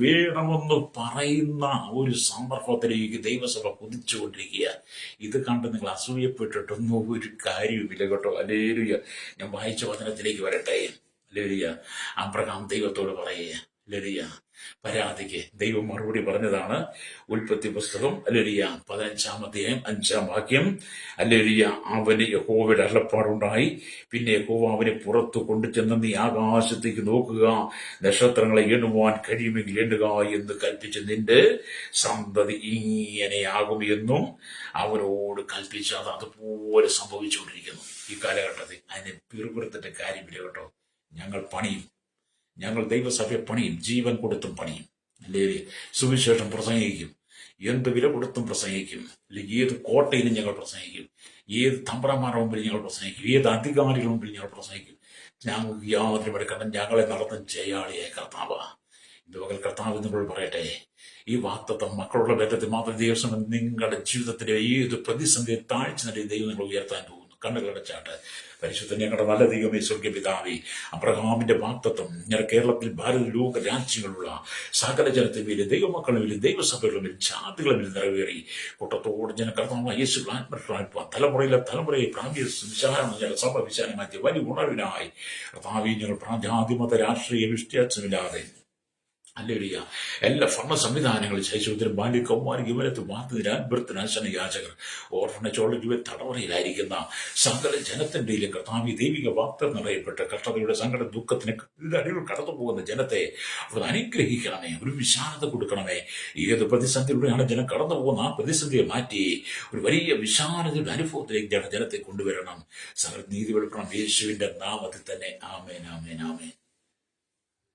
വേണമെന്ന് പറയുന്ന ഒരു സന്ദർഭത്തിലേക്ക് ദൈവസഭ കുതിച്ചുകൊണ്ടിരിക്കുക. ഇത് കണ്ട് നിങ്ങൾ അസൂയപ്പെട്ടിട്ടൊന്നും ഒരു കാര്യവുമില്ല കേട്ടോ. ഹല്ലേലൂയ. ഞാൻ വായിച്ച വചനത്തിലേക്ക് വരട്ടെ. ഹല്ലേലൂയ. അബ്രഹാം ദൈവത്തോട് പറയുക, ഹല്ലേലൂയ, പരാതിക്ക് ദൈവം മറുപടി പറഞ്ഞതാണ്. ഉൽപ്പത്തി പുസ്തകം, ഹല്ലേലൂയ, 15-ാം അധ്യായം 5-ാം വാക്യം. ഹല്ലേലൂയ. അവന് യഹോവയുടെ അരുളപ്പാടുണ്ടായി. പിന്നെ യഹോവ അവനെ പുറത്തു കൊണ്ടുചെന്ന്, നീ ആകാശത്തേക്ക് നോക്കുക, നക്ഷത്രങ്ങളെ എണ്ണുവാൻ കഴിയുമെങ്കിൽ എണ്ണുക എന്ന് കൽപ്പിച്ച്, നിന്റെ സന്തതി ഇങ്ങനെയാകും എന്നും അവനോട് കൽപ്പിച്ച്. അത് അതുപോലെ സംഭവിച്ചുകൊണ്ടിരിക്കുന്നു ഈ കാലഘട്ടത്തിൽ. അതിനെ പിറുപിറുത്തിട്ട് കാര്യമില്ല കേട്ടോ. ഞങ്ങൾ പണിയും, ഞങ്ങൾ ദൈവസഭയെ പണിയും, ജീവൻ കൊടുത്തും പണിയും. അല്ലെങ്കിൽ സുവിശേഷം പ്രസംഗിക്കും, എന്ത് വില കൊടുത്തും പ്രസംഗിക്കും. അല്ലെങ്കിൽ ഏത് കോട്ടയിലും ഞങ്ങൾ പ്രസംഗിക്കും, ഏത് തമ്പ്രന്മാരുടെ മുമ്പിൽ ഞങ്ങൾ പ്രസംഗിക്കും, ഏത് അധികാരികളുടെ മുമ്പിൽ ഞങ്ങൾ പ്രസംഗിക്കും. ഞങ്ങൾക്ക് യാതൊരു എടുക്കണം. ഞങ്ങളെ നടത്തും ചെയ്യാളിയായ കർത്താവ്. ഇത് പകൽ കർത്താവ് നിങ്ങളോട് പറയട്ടെ, ഈ വാഗ്ദത്തം മക്കളുടെ ബന്ധത്തിൽ മാത്രം ദിവസം നിങ്ങളുടെ ജീവിതത്തിലെ ഏത് പ്രതിസന്ധി താഴ്ച നിലയിൽ ദൈവം നിങ്ങൾ ഉയർത്താൻ പോകുന്നു. കണ്ണുകളടച്ചാട്ട്. പരിശുദ്ധ ഞങ്ങളുടെ നല്ല ദൈവമേ, സ്വർഗ്ഗ പിതാവേ, അബ്രഹാമിന്റെ വാഗ്ദത്തം ഞങ്ങളുടെ കേരളത്തിൽ ഭാരത ലോക രാജ്യങ്ങളുള്ള സകല ജനത്തിന്മേലും ദൈവമക്കളുമിലും ദൈവസഭകളിലും ജാതികളിലും നിറവേറി കൂട്ടത്തോടെ ജനകർത്താവ് യേശു ആത്മ തലമുറയിലെ തലമുറയെ പ്രാന്തിക വിശാലം സഭ വിശാലമാക്കിയ വലിയ ഉണർവിനായി കർത്താവേ, ഞങ്ങൾ പ്രാന്താതിമത രാഷ്ട്രീയ വിശ്വാസമില്ലാതെ ഹല്ലേലൂയ എല്ലാ ഭരണ സംവിധാനങ്ങളും ശൈശവത്തിനും ബാല്യക്കൗമാരി യുവനത്ത് വാർത്തനാശന യാചകർ ഓർഫണച്ചോളം തടവറയിലായിരിക്കുന്ന സകല ജനത്തിൻ്റെയിലും കർത്താവി ദൈവിക വാർത്ത നിറയപ്പെട്ട കഷ്ടതയുടെ സങ്കട ദുഃഖത്തിന് അടികൾ കടന്നു പോകുന്ന ജനത്തെ അവിടെ അനുഗ്രഹിക്കണമേ, ഒരു വിശാലത കൊടുക്കണമേ. ഏത് പ്രതിസന്ധിയിലൂടെയാണ് ജനം കടന്നു പോകുന്ന ആ പ്രതിസന്ധിയെ മാറ്റി ഒരു വലിയ വിശാലതയുടെ അനുഭവത്തിലേക്ക് ജനത്തെ കൊണ്ടുവരണം. സകല നീതി വെളുക്കണം യേശുവിന്റെ നാമത്തിൽ തന്നെ. ആമേൻ, ആമേൻ, ആമേൻ.